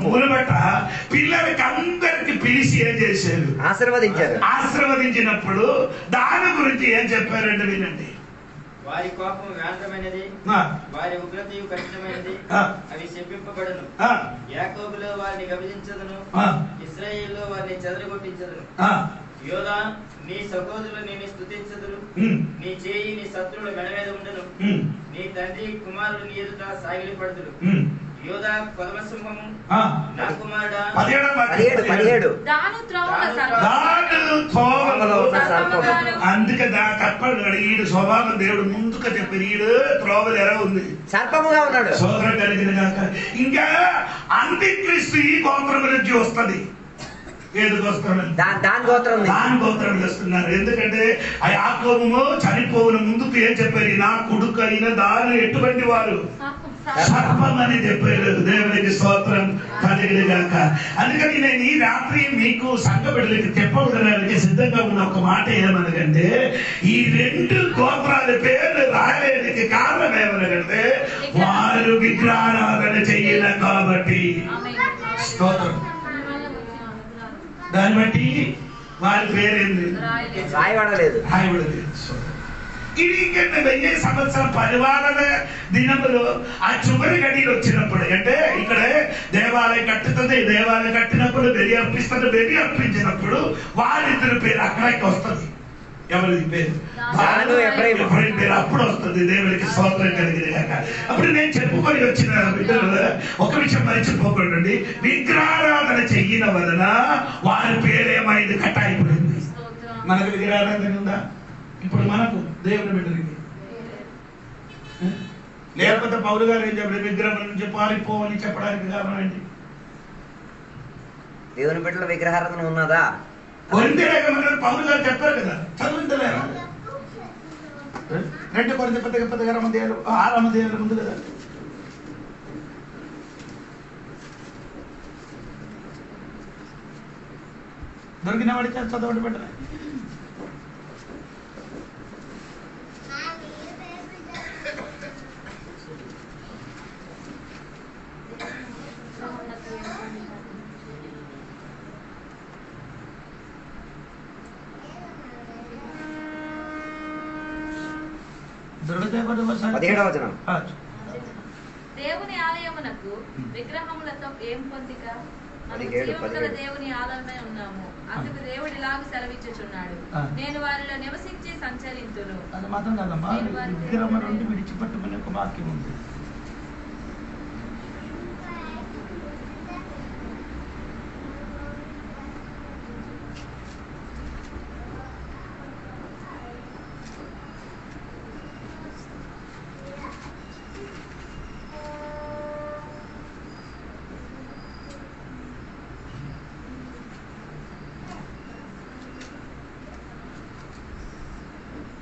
మునుబట పిల్లలకి అందరికి పిలిచి ఏం చేశారు? ఆశీర్వదించినప్పుడు దాని గురించి ఏం చెప్పారంటే వినండి. వారి కోపం వ్యాంతమైనది, వారి ఉగ్రతయు కఠినమైనది, అవి శపింపబడును. యాకోబులో వారిని గమనించదును, ఇశ్రాయేలులో వారిని చెదరగొట్టించదును. యోధా, నీ సహోదరులు నిన్ను స్తుతించదురు, నీ చేయి నీ శత్రువుల మెడ మీద ఉండను, నీ తండ్రి కుమారుడు నీ ఎదుట సాగిలిపడుదురు. యోధా పరమసింహము, నా కుమారుడా 17 అందుకే తప్పడు. ఈడు స్వభావం దేవుడు ముందుగా చెప్పారు. ఈడు త్రోవలు ఎలా ఉంది? సర్పముగా ఉన్నాడు. సోదరం కలిగిన కాక ఇంకా అంత్యక్రీస్తు ఈ గోత్రం నుంచి వస్తుంది. ఏది గోత్రం? దాని గోత్రం వస్తున్నారు. ఎందుకంటే ఆ యాకోబు చనిపోవున ముందుకు ఏం చెప్పారు? నా కొడుకు అయిన దాని ఎటువంటి వారు? సర్పం అని చెప్పారు. దేవునికి స్తోత్రం కలిగినగాక. అందుకని నేను ఈ రాత్రి మీకు సంఘ బిడ్డలకి చెప్పడానికి సిద్ధంగా ఉన్న ఒక మాట ఏమనగంటే, ఈ 2 గోత్రాల పేర్లు రాయడానికి కారణం ఏమనగంటే వారు విగ్రహారాధన చెయ్యలే కాబట్టి. స్తోత్రం. దాన్ని బట్టి వారి పేరేంది? రాయబడలేదు. ఇది 1000 సంవత్సరం పరిపాలన దినములు ఆ చివరి గడియలు వచ్చినప్పుడు, అంటే ఇక్కడ దేవాలయం కట్టుతుంది. దేవాలయం కట్టినప్పుడు బలి అర్పిస్తుంది. బలి అర్పించినప్పుడు వారిద్దరు పేరు అక్కడికి వస్తుంది. ఎవరి పేరు? ఎఫ్రాయిం పేరు అప్పుడు వస్తుంది. దేవుడికి స్తోత్రం కలిగిన. అప్పుడు నేను చెప్పుకొని వచ్చిన బిడ్డలు ఒక విషయం మర్చిపోకండి. విగ్రహారాధన చెయ్యిన వలన వారి పేరేమైంది? కట్టాయిపోయింది. మనకు విగ్రహారాధన ఉందా ఇప్పుడు? మనకు దేవుని బిడ్డలకి లేకపోతే పౌలు గారు ఏం చెప్పారు? విగ్రహం నుంచి పారిపోవని చెప్పడానికి కారణం ఏంటి? దేవుని బిడ్డల విగ్రహారాధన ఉన్నదా? పౌలు గారు చెప్పారు కదా, చదువుతలేరా? 2 కొరింథీ పత్రిక 16వ అధ్యాయం ముందు కదా. దొరికిన వాడికి చదవండి పెట్టలే. దేవుని ఆలయమునకు విగ్రహములతో ఏం పొందిక? జీవముగల దేవుని ఆలయమై ఉన్నాము. అందుకు దేవుడు ఇలాగ సెలవిచ్చుచున్నాడు, నేను వారిలో నివసించి సంచరింతును. అది మాత్రం కాదమ్మా, విగ్రహం నుండి విడిచిపెట్టుకునే ఒక వాక్యం ఉంది.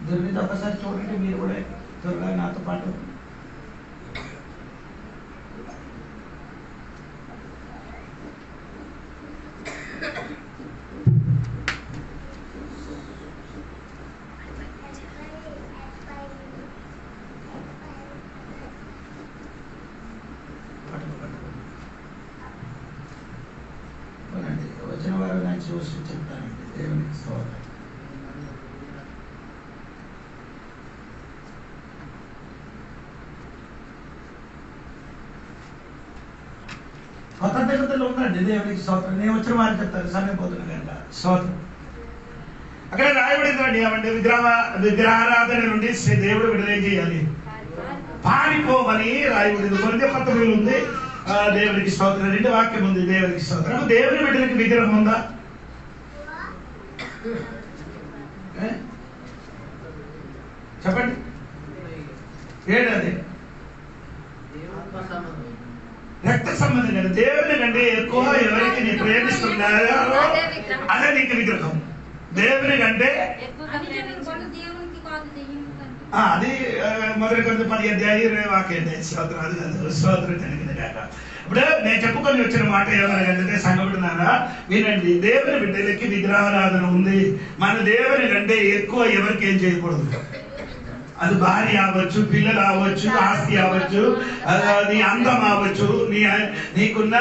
దొరికితే ఒకసారి చూడండి మీరు కూడా త్వరగా నాతో పాటు. విషయం చెప్తానండి. దేవునికి స్తోత్రం. కొత్త తిరుపతిలో ఉందండి. దేవునికి స్తోత్రం. నేను వచ్చిన వారికి చెప్తాను, సమయం పోతున్నా కనుక. స్తోత్రం. అక్కడ రాయబడిందండి ఏమంటే విగ్రహారాధన నుండి దేవుడు విడుదల చేయాలి, పారిపోమని రాయబడింది. కొరింథీ పత్రికలో ఉంది. దేవునికి స్తోత్రం. 2 వాక్యం ఉంది. దేవునికి స్తోత్రం. దేవుని బిడ్డలకి విగ్రహం ఉందా? చెప్పండి. ఏడది రక్త సంబంధం కదా. దేవుని కంటే ఎక్కువ ఎవరికి నీ ప్రేమిస్తున్నారో అదే నీకు విగ్రహం. దేవుని కంటే అది మొదటి కొంత 10 అధ్యాయం వాక్యం. స్తోత్రం. అది కాదు, స్తోత్రం కలిగింది కాక. ఇప్పుడు నేను చెప్పుకొని వచ్చిన మాట ఏమనగంటే, సంగబడినారా వినండి, దేవుని బిడ్డలకి విగ్రహారాధన ఉంది. మన దేవుని కంటే ఎక్కువ ఎవరికి ఏం చేయకూడదు. అది భార్య అవ్వచ్చు, పిల్లలు అవ్వచ్చు, ఆస్తి అవ్వచ్చు, నీ అందం అవ్వచ్చు, నీకున్న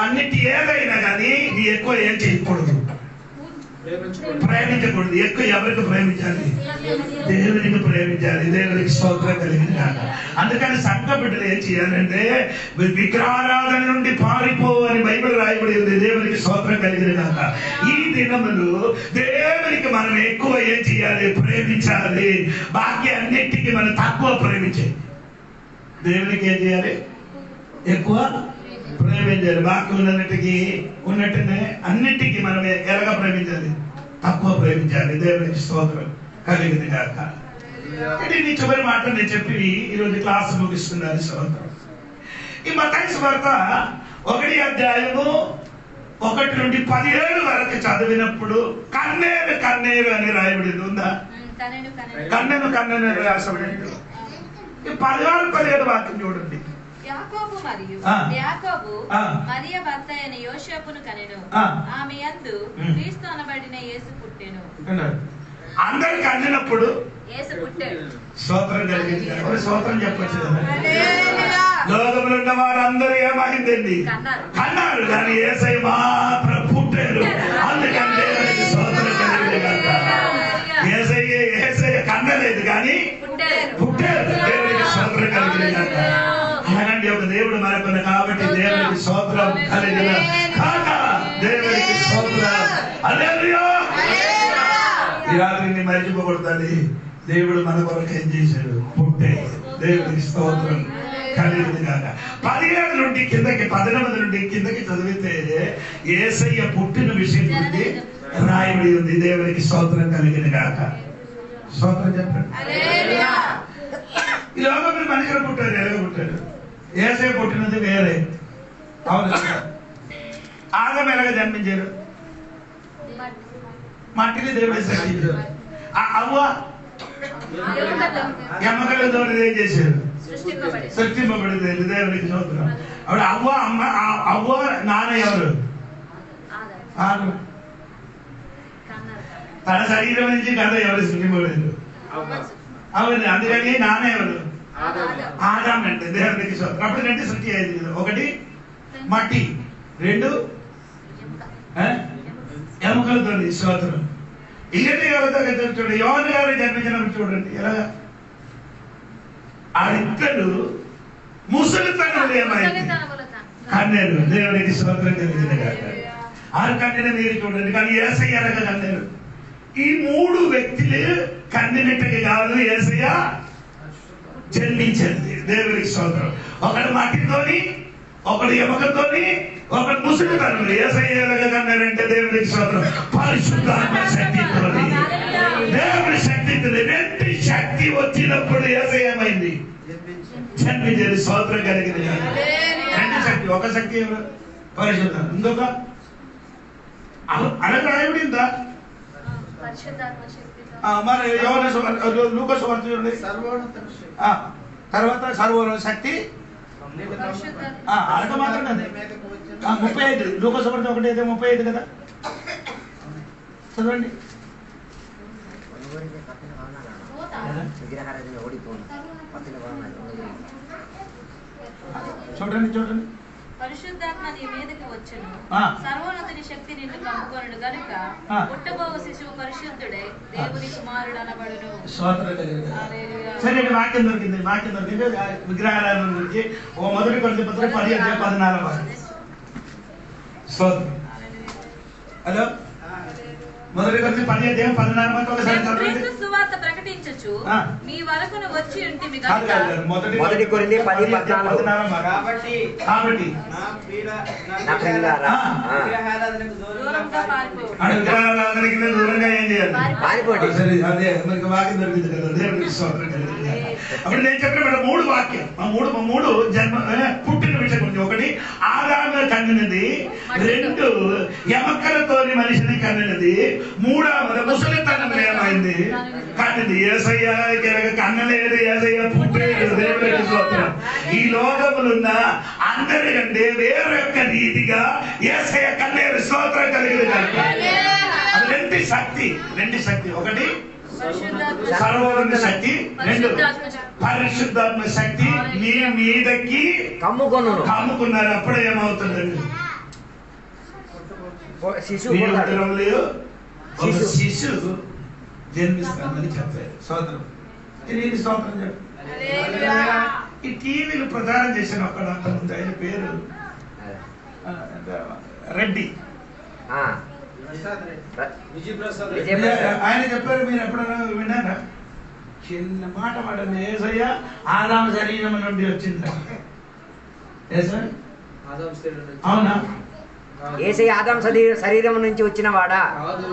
అన్నిటి ఏదైనా కానీ నీ ఎక్కువ ఏం చేయకూడదు, ప్రేమించకూడదు. ఎక్కువ ఎవరికి ప్రేమించాలి? దేవునికి ప్రేమించాలి. దేవునికి స్తోత్రం కలిగింది కాక. అందుకని సంఘ బిడ్డలు ఏం చేయాలంటే విగ్రహారాధన నుండి పారిపోవని బైబిల్ రాయబడి ఉంది. దేవునికి స్తోత్రం కలిగింది కాక. ఈ దినములు దేవునికి మనం ఎక్కువ ఏం చేయాలి? ప్రేమించాలి. బాకీ అన్నిటికీ మనం తక్కువ ప్రేమించాలి. దేవునికి ఏం చేయాలి? ఎక్కువ ప్రేమించాలి. బాకీ ఉన్నట్టునే అన్నిటికీ మనం ఎలాగ ప్రేమించాలి? తక్కువ ప్రేమించాలి. దేవునికి స్తోత్రం కలిగింది కాక. నీ చివరి మాట నేను చెప్పి ఈరోజు క్లాస్ ముగిస్తున్నాను. స్తోత్రం. ఈ మత్తయి సువార్త 1 అధ్యాయము 1 నుండి 17 వరకు చదివినప్పుడు కన్నేరు కన్నేరు అని రాయబడింది. ఉందా? కన్నెను కన్నెను రాసబడింది. 16-17 వాక్యం చూడండి. యాకోబు మరియు యాకోబు మరియ భర్త అయిన యోసేపును కనెను. ఆమె యందు క్రీస్తు అనబడిన యేసు పుట్టెను. అందరికి అందినప్పుడు యేసు పుట్టాడు. స్తోత్రం కలిగింది. స్తోత్రం చెప్పచ్చు కదా. లోకంలో ఉన్న వారందరూ ఏమైందండి? కన్నారు. కానీ యేసయ్య మాత్రం పుట్టారు. అందుకంటే స్తోత్రం కలిగింది కదా. యేసయ్య కన్నలేదు కానీ పుట్టారు. దేవునికి స్తోత్రం కలిగింది కదా. అలాంటి ఒక దేవుడు మనకున్న కాబట్టి దేవునికి స్తోత్రం కలిగిన కాక. దేవునికి స్తోత్రం. హల్లెలూయా. ఈ రాత్రిని మర్చిపోకూడదని దేవుడు మన కొరకు ఏం చేశాడు? పుట్టే. దేవునికి స్తోత్రం కలిగింది కాక. 17 నుండి కిందకి 18 నుండి కిందకి చదివితే యేసయ్య పుట్టిన విషయం గురించి రాయబడి ఉంది. దేవునికి స్తోత్రం కలిగింది కాక. స్తోత్రం చెప్పండి. ఈ లోకంలో మనుషులు పుట్టారు. ఎలాగ పుట్టారు? యేసయ్య పుట్టినది వేరే. అవును. ఆదం ఎలాగ జన్మించారు? మట్టిని దేవుడు సృష్టించారు. అవ్వ ఎమ్మకలతో ఏం చేశారు? సృష్టింపబడింది. దేవునికి స్తోత్రం. అప్పుడు అవ్వ నాన్న ఎవరు? తన శరీరం నుంచి కథ ఎవరు సృష్టింపబడింది? అవును. అందుకని నాన్న ఎవరు? ఆదాం అంటే. దేవునికి స్తోత్రం. అప్పుడు 2 సృష్టి అయింది. 1 మట్టి, 2 ఎముకలతో. స్తోత్రం. ఇలాంటి ఎవరితో చూడండి. యోహాను గారు జన్మించినప్పుడు చూడండి ఎలాగా ఆ ఇద్దరు ముసలితనంలో ఏమైంది? కన్నేరు. దేవునికి స్తోత్రం కలిగింది కాక. 6 కన్నెలు మీరు చూడండి. కానీ యేసయ్య ఎలాగ కన్నేరు? ఈ 3 వ్యక్తులు కన్నినట్టుగా కాదు, యేసయ్య జన్మించింది. దేవునికి స్తోత్రం. ఒకడు మట్టితోని, ఒకడు ఎముకతోని, ఒకడు ముసలితనంలో. యేసయ్య ఎలాగ కన్నారంటే దేవునికి స్తోత్రం పరిశుద్ధాత్మ శక్తితోని. దేవుని శక్తితో 2 శక్తి వచ్చినప్పుడు యేసయ్య ఏమైంది? జన్మించేది. స్తోత్రం కలిగింది కాదు. 2 శక్తి. ఒక శక్తి ఎవరు? పరిశుద్ధాత్మ. ఇంకొక అలా రాయబడిందా? మన లూకా సువార్త చూడండి. తర్వాత సర్వోన్నత శక్తి అడగ మాత్రం కదా. 35 లూకా సువార్త 1:35 కదా. చదవండి. చూడండి పరిశుద్ధాత్మ నీ మీదకి వచ్చును, ఆ. సర్వోన్నతుని శక్తి నిన్ను కమ్ముకొనుడు గనుక ఆ. పుట్టబోవు శిశువు పరిశుద్ధుడే, దేవుని కుమారుడు అనబడును. హల్లెలూయా. సరే వాక్యం దొరికింది. విగ్రహారాధన గురించి మొదటి కొరింథీ పత్రిక 10:14. స్తోత్రం. హలో, మొదటి కొరింథీ 10:14 ఒకసారి మేము చదవండి. క్రీస్తు సువార్త ప్రకటించుచు ఆ. మీ వరకును వచ్చి ఉంటిమి కాదు, గనుక కాదు, మొదటి కొరింథీ 10:14. కాబట్టి కాబట్టి నా ప్రియులారా, విగ్రహారాధనకు దూరంగా పారిపో. విగ్రహారాధనకి దూరంగా ఏం చేయాలి? పారిపోండి. సరే, అదే మనకి వాక్యం దొరికింది కదా, దేవునికి స్తోత్రం కలుగును గాక. అప్పుడు నేను చెప్పిన 3 వాక్యం, మూడు జన్మ పుట్టిన విషయం గురించి. ఒకటి ఆదాము కన్నినది, 2 ఎమకలతోని మనిషిని కన్నినది, 3 ముసలితనం ఏమైంది కన్నింది. యేసయ్య కన్నలేడు, యేసయ్య పుట్టేడు. దేవునికి స్తోత్రం. ఈ లోకములున్న అందరికంటే వేరొక రీతిగా యేసయ్య కన్నేరు. స్తోత్రం కలిగింది కనుక అది రెండు శక్తి. ఒకటి సర్వోన్నత శక్తి, 2 పరిశుద్ధాత్మ శక్తి మీ మీదకి కమ్ముకున్నారు. అప్పుడు ఏమవుతుందండి? శిశువు జన్మిస్తానని చెప్పారు. స్తోత్రం. ఇది స్తోత్రం చెప్పు. ఈ టీవీలు ప్రచారం చేసిన ఒక్కడు అంతకుముందు, ఆయన పేరు రెడ్డి. ఆయన చెప్పారు, మీరు ఎప్పుడైనా విన్నారా? చిన్న మాట మాటండి. యేసయ్య ఆదాము శరీరం నుండి వచ్చింది. అవునా? యేసయ్య ఆదాము శరీరం నుంచి వచ్చిన వాడా?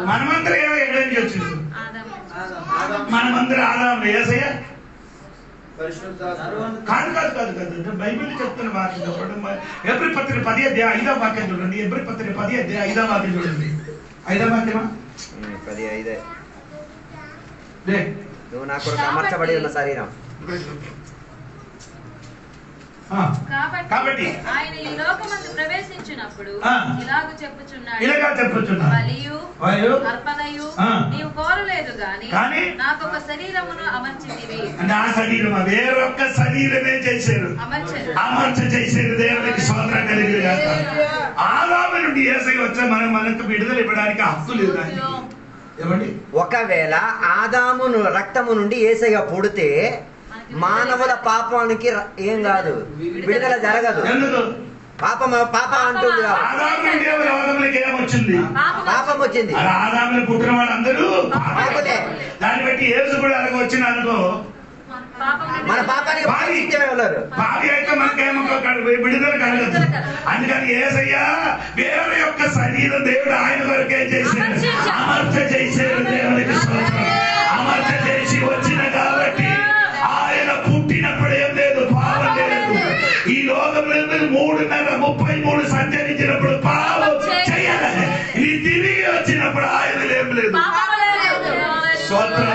మనమందరం ఎక్కడి నుంచి వచ్చింది? మనమందరం ఆదాము. యేసయ్య కాదు. బైబిల్ చెప్తున్న వాక్యం చెప్పడం. ఎబ్రీ పత్రిక 10:5 వాక్యం చూడండి. ఎబ్రీ పత్రిక 10:5 వాక్యం చూడండి. 5వ వాక్యమా? 10:5. నువ్వు నా కొరకు అమర్చబడి ఉన్న శరీరం. కాబట్టి ఆయన ఈ లోకమందు ప్రవేశించినప్పుడు ఇలాగ చెప్పుచున్నాడు, బలియు అర్పణయు నీవు కోరలేదు గాని నాకొక శరీరమును అమర్చితివి. అంటే ఆ శరీరం వేరొక శరీరమే చేశారు, అమర్చ చేశారు. దేవునికి స్తోత్రం కలిగింది గాక. ఆదాము నుండి యేసయ్య వచ్చే మనకు విడుదల ఇవ్వడానికి హక్కు లేదు. ఏమండి? ఒకవేళ ఆదాము రక్తము నుండి యేసయ్య పుడితే మానవుల పాపానికి ఏం కాదు, విడుదల జరగదు. పాప అంటుంది. పాపం వచ్చింది. ఆదాములు పుట్టిన వాళ్ళందరూ దాన్ని బట్టి యేసు కూడా అలాగ వచ్చిన అనుకో, మన పాపానికి భావి అయితే మనకేమో విడుదల కలగదు. అందుకని యేసయ్య వేరే యొక్క శరీరం దేవుడు ఆయన వరకే చేశాడు, అమర్చ చేశాడు. దేవునికి స్తోత్రం. అమర్చ చేసి వచ్చిన కాబట్టి ఆయన పుట్టినప్పుడు ఏం లేదు, పాపం లేదు. ఈ లోకంలో 3:33 సంచరించినప్పుడు పాపం చేయాలి. ఇది తిరిగి వచ్చినప్పుడు ఆయన ఏం లేదు, స్తోత్రం.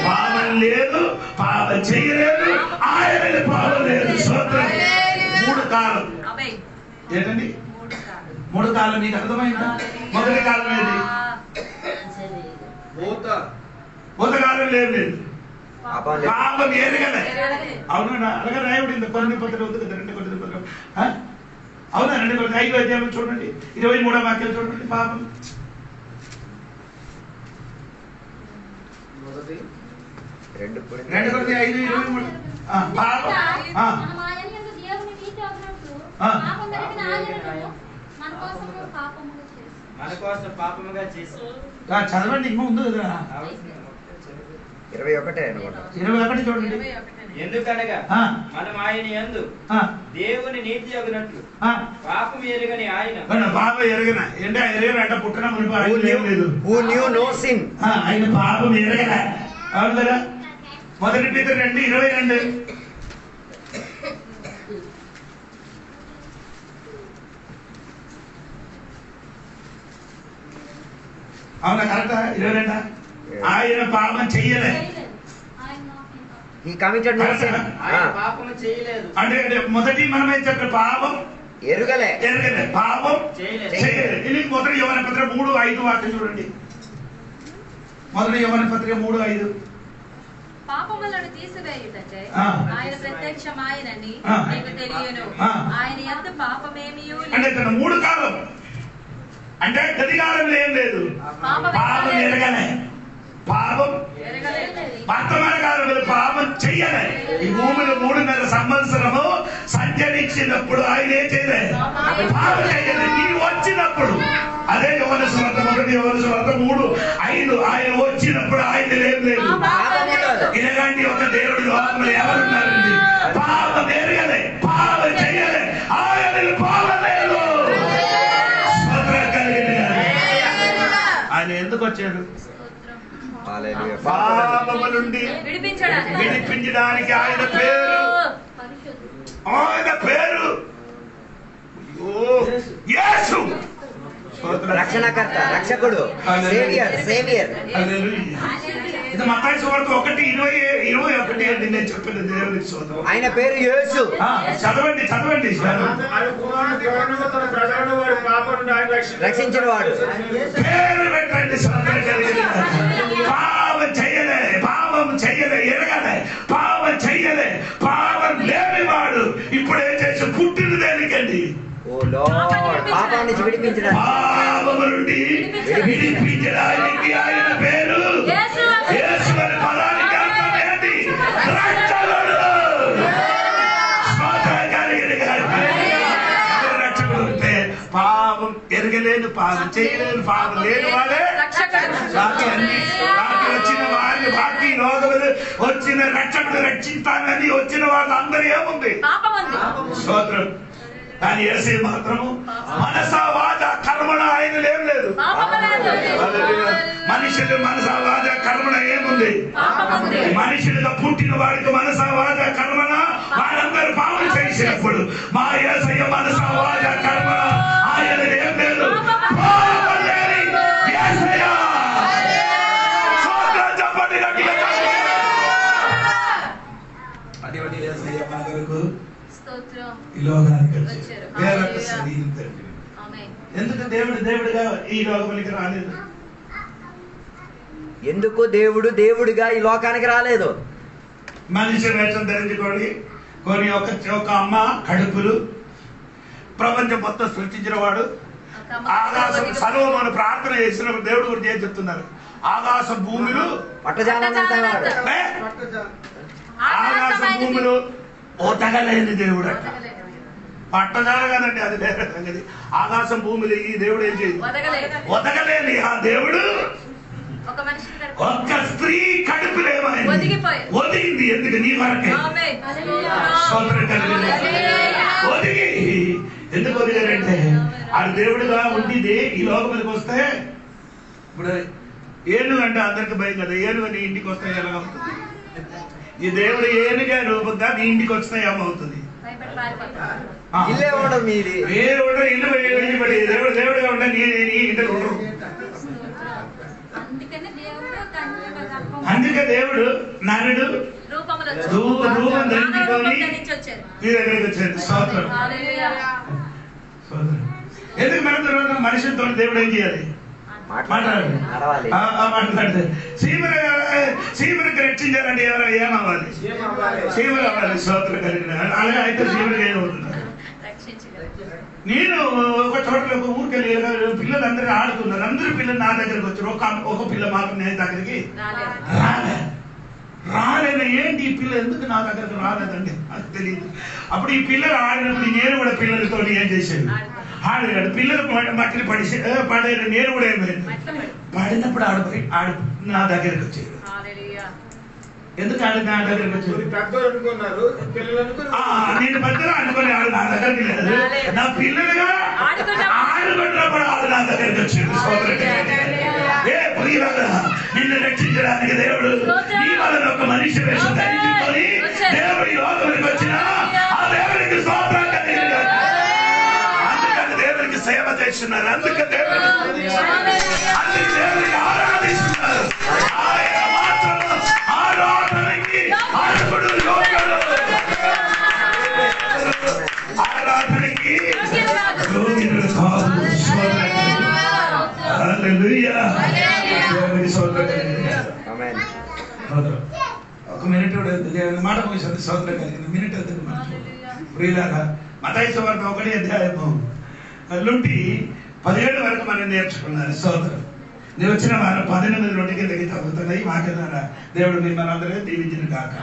పాపం లేదు, పాపం చేయలేదు, ఆయన పాపం లేదు. స్తోత్రం. 3 కాలం ఏంటండి? 3 కాలం మీకు అర్థమైందా? మొదటి కాలం ఏది? భూతకాలం లేదు. పాపం ఎరగలే. అవునా? అలాగే రాయబడింది కొరింథీ పత్రిక ఉంది కదా, 2 కొరింథీ పత్రిక. అవునా? 2 కొరింథీ 5వ అధ్యాయం చూడండి, 23వ వాక్యం చూడండి. పాపం 2 కొరింథీ 5:23. పాపం మన కోసం పాపముగా చేసి చదవండి. ఇంకా ఉంది కదా, 21 అనుకుంటా. 21 చూడండి. ఎందుకనగా మనం ఆయన యందు దేవుని నీతి అగునట్లు పాపం ఎరుగని ఆయన. పాపం ఎరగన అంటే ఎరగన అంటే పుట్టిన మునుపు ఆయన ఏం లేదు. ఆయన పాపం ఎరగన. అవును కదా? మొదటి పేతురు 2:22. అవునా? కరెక్టా? 22. ఆయన పాపం చెయ్యలే. అంటే మొదటి మనం ఏం చెప్పారు? పాపం ఎరగలే, పాపం చేయలేదు. ఇది మొదటి యోహాను పత్రిక 3:5 వాక్యం చూడండి. మొదటి యోహాను పత్రిక 3:5. పాపములను తీసివేయుటకై ఆయన ప్రత్యక్షమాయనని నీకు తెలియను. ఆయన యందు పాపమేమియూ లేదు. అంటే ఇక్కడ 3 కాలం అంటే గదికాలంలో ఏం లేదు. పాపం ఎరగలే, పాపం వర్తమాన కాలంలో పాపం చెయ్యలే. ఈ భూమిలో 3.5 సంవత్సరము సంచరించినప్పుడు ఆయన ఏం చేయలేదు, పాపం చేయలేదు. నీవు వచ్చినప్పుడు అదే యోహాను సువార్త 1 యోహాను సువార్త 3:5 ఆయన వచ్చినప్పుడు ఆయన ఏం లేదు. ఇలాంటి ఒక దేవుడి లోకంలో ఎవరున్నారండి? పాపం ఎరగలే, పాపం చెయ్యలే, ఆయన పాపం లేదు. ఆయన ఎందుకు వచ్చాడు? పాపము నుండి విడిపించడానికి. ఆయన పేరు యేసు, రక్షణకర్త, రక్షకుడు, సేవియర్. ఇది మత్తయి సువార్త 1:21 అండి. నేను చెప్పిన దేవునికి స్తోత్రం. ఆయన పేరు యేసు. చదవండి రక్షించిన వాడు. పేరు పెట్టండి. పాపం చెయ్యలే, ఎరగలే, పాపం చెయ్యలే, పాపం లేనివాడు ఇప్పుడు ఏం చేసి పుట్టిన దేనికండి? పాపం నుంచి విడిపించడానికి. పాపము నుండి విడిపించడానికి ఆయన పేరు యేసు అనే పదానికి అర్థం ఏంటి? రక్షకుడు. రక్షకుడు అంటే పాపం ఎరగలేను, పాపం చేయలేను, పాపం లేని వాడే వచ్చిన వారిని బాకీ రోగములు వచ్చిన రక్షకుడు రక్షిస్తానని వచ్చిన వాళ్ళందరూ ఏముంది? స్తోత్రం. కానీ యేసు మాత్రము మనసా వాచ కర్మణ ఆయన ఏం లేదు. మనుషులు మనసా వాచ కర్మణ ఏముంది? మనుషులుగా పుట్టిన వాడికి మనసా వాచ కర్మణ వారందరూ పాపం చేసినప్పుడు మా యేసయ్య మనసా వాచ కర్మణ ఆయన ఏం లేదు. పాపం లేని యేసయ్య. స్తోత్రం చెప్పండి గట్టిగా. అటువంటి యేసయ్య మన కొరకు ఈ లోకానికి వచ్చారు. ఎందుకు దేవుడిగా ఈ లోకానికి రాలేదు? ఎందుకు దేవుడిగా ఈ లోకానికి రాలేదు? మనిషి వేషం ధరించుకోండి. ఒక అమ్మ కడుపులు ప్రపంచం మొత్తం సృష్టించిన వాడు. ఆకాశం సర్వమును ప్రార్థన చేసినప్పుడు దేవుడు గురించి ఏం చెప్తున్నారు? ఆకాశం భూములు ఆకాశం భూములు ఓతగలేని దేవుడు అట్లా పట్టజాల కదండి. అది వేరే సంగతి. ఆకాశం భూమిలో ఈ దేవుడు ఏం చేయదు, ఒతగలేని ఆ దేవుడు ఒక్క స్త్రీ కడుపులేమైంది, ఒదిగింది. ఎందుకు? నీ వరకే. ఒదిగి ఎందుకు ఒదిగారంటే ఆ దేవుడుగా ఉండిది ఈ లోకములకు వస్తే. ఇప్పుడు ఏనుగు అంటే అందరికి భయం కదా. ఏనుగు నీ ఇంటికి వస్తే ఎలా అవుతుంది? ఈ దేవుడు ఏనుగా రూపంగా నీ ఇంటికి వస్తే ఏమవుతుంది? దేవుడుగా ఉంటే నీ ఇంటికి ఉండరు. అందుకే దేవుడు నరుడు రూపం ధరించుకొని మీ దగ్గరికి వచ్చాడు. స్తోత్రం. ఎందుకు మనం మనుషులతో దేవుడు ఏం చేయాలి? మాట్లాడు. సీమనికి రక్షించాలంటే ఏమవ్వాలి? సీమలు అవ్వాలి. స్తోత్రం కలిగిన అలాగే అయితే సీమకి ఏమవుతుంది? నేను ఒక చోట్ల ఒక ఊరికెళ్ళి పిల్లలందరూ ఆడుతున్నారు. అందరూ పిల్లలు నా దగ్గరికి వచ్చారు. ఒక పిల్ల మాత్రం నేను దగ్గరికి రాలేదు. ఏంటి ఈ పిల్ల ఎందుకు నా దగ్గరకు రాలేదండి? అది తెలియదు. అప్పుడు ఈ పిల్లలు ఆడినప్పుడు నేను కూడా పిల్లలతో ఏం చేశాను? ఆడాడు. పిల్లలు మట్టిని పడేది. నేను కూడా ఏమైంది? పడినప్పుడు ఆడు నా దగ్గరికి వచ్చాడు. ఎందుకు ఆడు నా దగ్గరికి వచ్చాడు? నేను పెద్దగా అనుకుని ఆడు నా దగ్గరికి లేదు. నా పిల్లలుగా ఆడుకున్నప్పుడు ఆడు నా దగ్గరికి వచ్చాడు. నిన్ను రక్షించడానికి దేవుడు నీ వలన ఒక మనిషి వేషం ధరించుకొని దేవుడి లోకానికి వచ్చిన ఆ దేవుడికి స్తోత్రం కలిగింది. అందుకని దేవుడికి సేవ చేస్తున్నారు. అందుకని దేవుడిని ఆరాధిస్తున్నారు. ఆయన మాత్రం ఆరాధనకి అర్హుడు, యోగ్యుడు. ఆరాధనకి యోగ్యుడు కాదు. హల్లెలూయా. ఒక మాట ముగిస్తుంది. సోదర కలిగింది మినిట్ అవుతుంది మనకు. ప్రియులారా, మత్తయి సువార్త 1వ అధ్యాయము నుండి 17 వరకు మనం నేర్చుకున్నాను. సోదరు నేను వచ్చిన వారం 18 నుండి కిందకి తగ్గుతున్నాయి. వాక్య ద్వారా దేవుడు మిమ్మల్ని అందరూ దీవించిన కాక.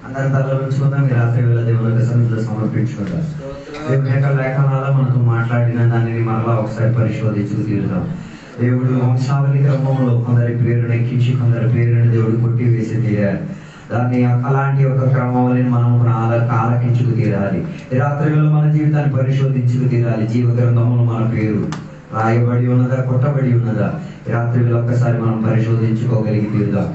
అందరి తలలో ఉంచుకుందాం. ఈ రాత్రి వేళ దేవుని సన్నిధిలో సమర్పించుకుంటాం. దేవుని యొక్క లేఖనాల మనతో మాట్లాడిన దానిని మరలా ఒకసారి పరిశోధించుకు తీరుదాం. దేవుడు వంశావళి క్రమంలో కొందరి పేరును ఎక్కించి కొందరి పేరుని దేవుడు కొట్టివేసి తీరారు. దాన్ని అలాంటి ఒక క్రమావళిని మనం ఆలకించుకు తీరాలి. ఈ రాత్రి వేళ మన జీవితాన్ని పరిశోధించుకు తీరాలి. జీవ గ్రంథంలో మన పేరు రాయబడి ఉన్నదా, కొట్టబడి ఉన్నదా? ఈ రాత్రి వేళ ఒక్కసారి మనం పరిశోధించుకోగలిగి తీరుదాం.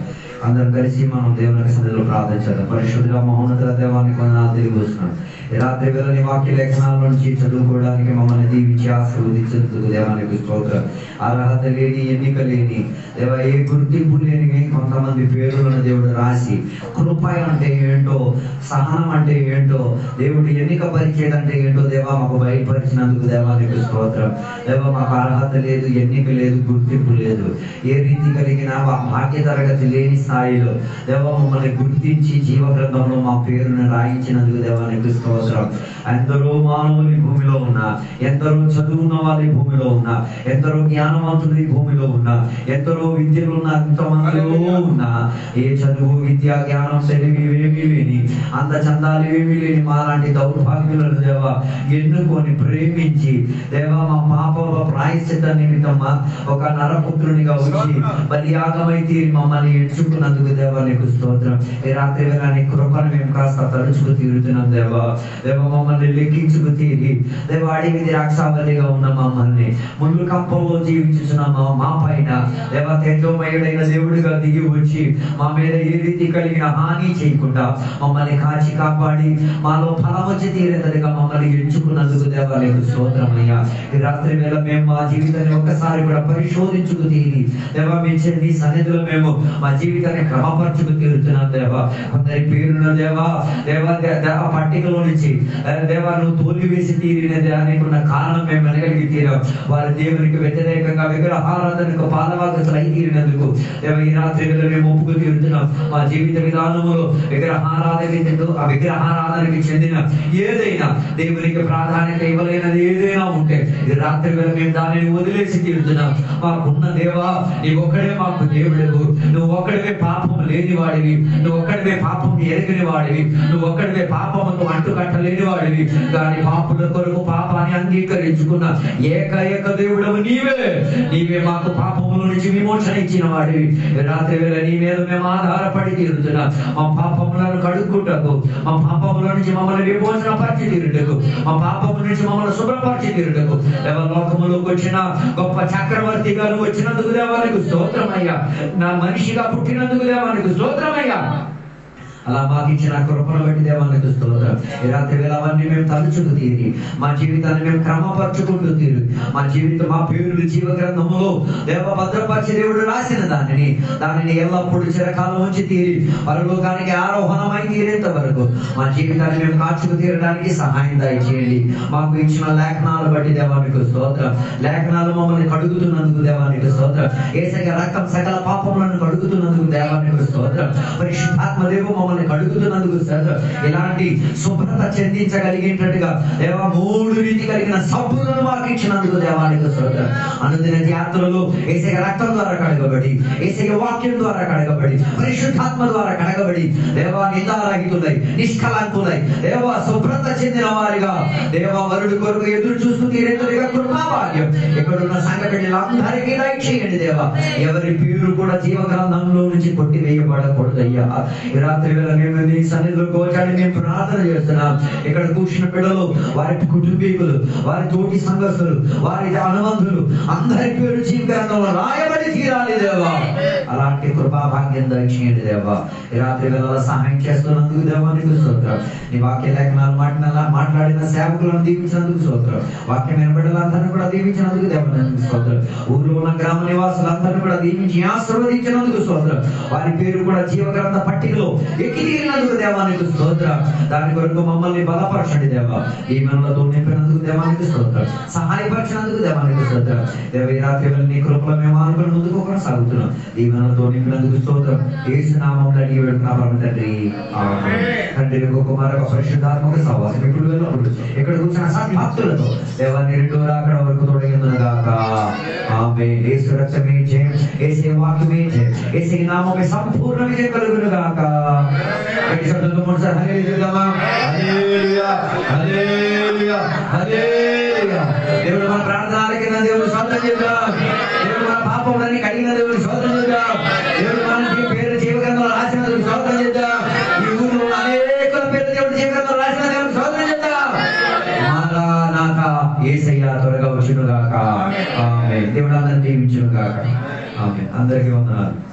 అందరం కలిసి మనం దేవుని సన్నిధిలో ప్రార్థించాలి. పరిశుద్ధ మహోన్నత దేవానికి వందనాలు తెలియజేస్తున్నాం. ఈ రాత్రి వేళ నీ వాక్య లేఖనాల నుంచి చదువుకోవడానికి మమ్మల్ని దీవించి ఆశీర్వదించేందుకు దేవానికి స్తోత్రం. అర్హత లేని, ఎన్నిక లేని దేవ, ఏ గుర్తింపు లేని కొంతమంది పేర్లను దేవుడు రాసి కృప అంటే ఏంటో, సహనం అంటే ఏంటో, దేవుడు ఎన్నిక పరిచేది అంటే ఏంటో దేవా మాకు బయలుపరిచినందుకు దేవానికి స్తోత్రం. దేవ, మాకు అర్హత లేదు, ఎన్నిక లేదు, గుర్తింపు లేదు. ఏ రీతి కలిగిన భాగ్య తరగతి లేని స్థాయిలో దేవ మమ్మల్ని గుర్తించి జీవ గ్రంథంలో మా పేరును రాయించినందుకు దేవానికి స్తోత్రం. ఎందరో మానవులు భూమిలో ఉన్నా, ఎందరో చదువున్న వాళ్ళు భూమిలో ఉన్నా, ఎందరో జ్ఞానవంతులు ఈ భూమిలో ఉన్నా, ఎందరో విద్యలు ఉన్న ఎంతమందిలో ఉన్నా, ఏ చదువు, విద్య, జ్ఞానం, తెలివి ఏమీ లేని, అంత చందాలు ఏమీ లేని మాలాంటి దౌర్భాగ్యులను దేవ ఎన్నుకొని ప్రేమించి దేవ మా పాప ప్రాయశ్చిత్త నిమిత్తం ఒక నరపుత్రునిగా వచ్చి బలియాగమై తీరి మమ్మల్ని ఎంచుకున్నందుకు దేవా నీకు స్తోత్రం. ఈ రాత్రి వేళ నీ కృపను మేము కాస్త తలుచుకు తీరుతున్నాం దేవా. దేవ మమ్మల్ని లెక్కించుకు తీరి దేవ అడిగి ద్రాక్షావళిగా ఉన్న మమ్మల్ని ముందు కంపంలో జీవించున్న మా పైన దేవ తేజోమయుడైన దేవుడిగా దిగి వచ్చి మా మీద ఏ రీతి కలిగిన హాని చేయకుండా మమ్మల్ని కాచి కాపాడి మాలో ఫలం వచ్చి తీరేదిగా మమ్మల్ని ఎంచుకున్నందుకు దేవా నీకు స్తోత్రమయ్యా. ఈ రాత్రి వేళ మేము మా జీవితాన్ని ఒక్కసారి కూడా పరిశోధించుకు తీరి దేవా మీ సన్నిధిలో మేము మా జీవితాన్ని క్రమపరచుకు తీరుతున్నాం దేవా. కొందరి పేరును దేవా దేవా పట్టికలో నుంచి దేవా నువ్వు తోలివేసి తీరిన దానికున్న కారణం మేము వెనగలిగి తీరాం. వారి దేవునికి వ్యతిరేకంగా విగ్రహారాధనకు పాదవాగతులు అయి తీరినందుకు దేవ ఈ రాత్రి వేళ మేము ఒప్పుకు తీరుతున్నాం. మా జీవిత విధానంలో విగ్రహారాధనకి చెందిన ఏదైనా దేవునికి ప్రాధాన్యత ఇవ్వలేనది ఏదైనా ఉంటే ఈ రాత్రి వేళ మేము దానిని వదిలేసి తీరుతున్నాం. మాకున్న దేవా నీ ఒక్కడే మాకు దేవుడు, నువ్వు ఒక్కడివే పాపం లేని వాడివి, నువ్వు ఒక్కడివే పాపం ఎరగని వాడివి, నువ్వు ఒక్కడివే పాపమును అంటుకట్టలేని వాడివి. దాని పాపుల కొరకు పాపాన్ని అంగీకరించుకున్న ఏక దేవుడవు నీవే మాకు పాపముల నుంచి విమోచన ఇచ్చిన వాడివి. రాత్రి వేళ నీ మీద మేము ఆధారపడి తీరుతున్నాం. మా పాపములను కడుక్కుంటకు, మా పాపముల నుంచి మమ్మల్ని విమోచన పరిచి తీరుటకు, మా పాపముల నుంచి మమ్మల్ని శుభ్రపరిచి తీరుటకు లోకములోకి వచ్చిన గొప్ప చక్రవర్తి గారు వచ్చినందుకు దేవానికి స్తోత్రమయ్యా. నా మనిషిగా పుట్టినందుకు దేవానికి స్తోత్రమయ్యా. అలా మాకు ఇచ్చిన కృపను బట్టి దేవానికి స్తోత్రం. ఈ రాత్రి వేళ అవన్నీ మేము తలుచుకు తీరి మా జీవితాన్ని మేము క్రమపరచుకుంటూ తీరు మా జీవితం మా పేరులు జీవ గ్రంథములో దేవ భద్రపరిచి దేవుడు రాసిన దానిని ఎల్లప్పుడూ చిరకాలం ఉంచి తీరి పరలోకానికి ఆరోహణమై తీరేంత వరకు మా జీవితాన్ని మేము కాచుకు తీరడానికి సహాయం దయచేయండి. మాకు ఇచ్చిన లేఖనాలు బట్టి దేవానికి స్తోత్రం. లేఖనాలు మమ్మల్ని కడుగుతున్నందుకు దేవానికి స్తోత్రం. యేసయ్య రక్తం సకల పాపములను కడుగుతున్నందుకు దేవానికి స్తోత్రం. పరిశుద్ధాత్మ దేవుడు కడుగుతున్నందుకు ఇలాంటి శుభ్రత చెందించగలిగేటట్టుగా దేవా 3 రీతి కలిగిన సబ్బులను మాకు ఇచ్చినందుకు దేవానికి స్తోత్రం. అనుదిన యాత్రలో యేసయ్య రక్తం ద్వారా కడగబడి, యేసయ్య వాక్యం ద్వారా కడగబడి, పరిశుద్ధాత్మ ద్వారా కడగబడి దేవా నిందారహితులై, నిష్కలంకులై దేవా శుభ్రత చెందిన వారిగా దేవా వరుడి కొరకు ఎదురు చూస్తూ తీరేందుగా కృపాభాగ్యం ఇక్కడున్న సంఘ బిడ్డలందరికీ దయచేయండి దేవా. ఎవరి పేరు కూడా జీవ గ్రంథంలో నుంచి కొట్టివేయబడకూడదయ్యా. ఈ రాత్రి మేము నీ సన్నిధిలో గోచాడి మేము ప్రార్థన చేస్తున్నాం. ఇక్కడ కూర్చున్న బిడ్డలు, వారి కుటుంబీకులు, వారి తోటి సంఘస్థులు, వారి అనుబంధులు అందరి పేరు జీవ గ్రంథంలో రాయబడి తీరాలి దేవా. అలాంటి కృపా భాగ్యం దయచేయండి దేవా. ఈ రాత్రి వేళ సహాయం చేస్తున్నందుకు దేవానికి స్తోత్రం. నీ వాక్య లేఖనాలు మాట్లాడిన సేవకులను దీవించినందుకు స్తోత్రం. వాక్యమైన బిడ్డలందరినీ కూడా దీవించినందుకు దేవానికి స్తోత్రం. ఊర్లో ఉన్న గ్రామ నివాసులందరినీ కూడా దీవించి ఆశీర్వదించినందుకు స్తోత్రం. వారి పేరు కూడా జీవ గ్రంథ పట్టికలో ఎక్కి తీరినందుకు దేవానికి స్తోత్రం. దాని కొరకు మమ్మల్ని బలపరచండి దేవా. ఈ మనలతో నింపినందుకు దేవానికి స్తోత్రం. సహాయపరిచినందుకు దేవానికి స్తోత్రం. దేవ ఈ రాత్రి నీ కృపలో మేము ఆనుకుని ముందుకు కొనసాగుతున్నాం. ఈ మనలతో నింపినందుకు స్తోత్రం. యేసు నామములో అడిగి వేడుకున్నా పరమ తండ్రి, ఆమేన్. తండ్రి యొక్క కుమార పరిశుద్ధాత్మక సహవాసం ఇప్పుడు వెళ్ళప్పుడు ఇక్కడ కూర్చున్న సద్భక్తులతో దేవాన్ని రెండో రాకడ వరకు తోడైందుగాక. ఆమేన్. యేసు రక్తమే జయం, యేసు వాక్యమే జయం, యేసు నామమే సంపూర్ణ విజయం కలుగునుగాక. ఈ శబ్దంతో మొదటిసారి హల్లెలూయా, హల్లెలూయా, హల్లెలూయా, హల్లెలూయా. దేవుడు మన ప్రార్థనలకి దేవుడు స్తోత్రం చేద్దాం. దేవుడు మన పాపములన్నీ కడిగిన దేవుడు స్తోత్రం చేద్దాం. దేవుడు మనకి పేరు జీవగ్రంథంలో రాసిన దేవుడు స్తోత్రం చేద్దాం. ఈ ఊరిలో అనేక పేరు దేవుడు జీవగ్రంథంలో రాసిన దేవుడు స్తోత్రం చేద్దాం. మారానాథ యేసయ్య త్వరగా వచ్చునుగాక. ఆమేన్. దేవుడు అందరిని దీవించునుగాక. ఆమేన్. అందరికీ వందనాలు.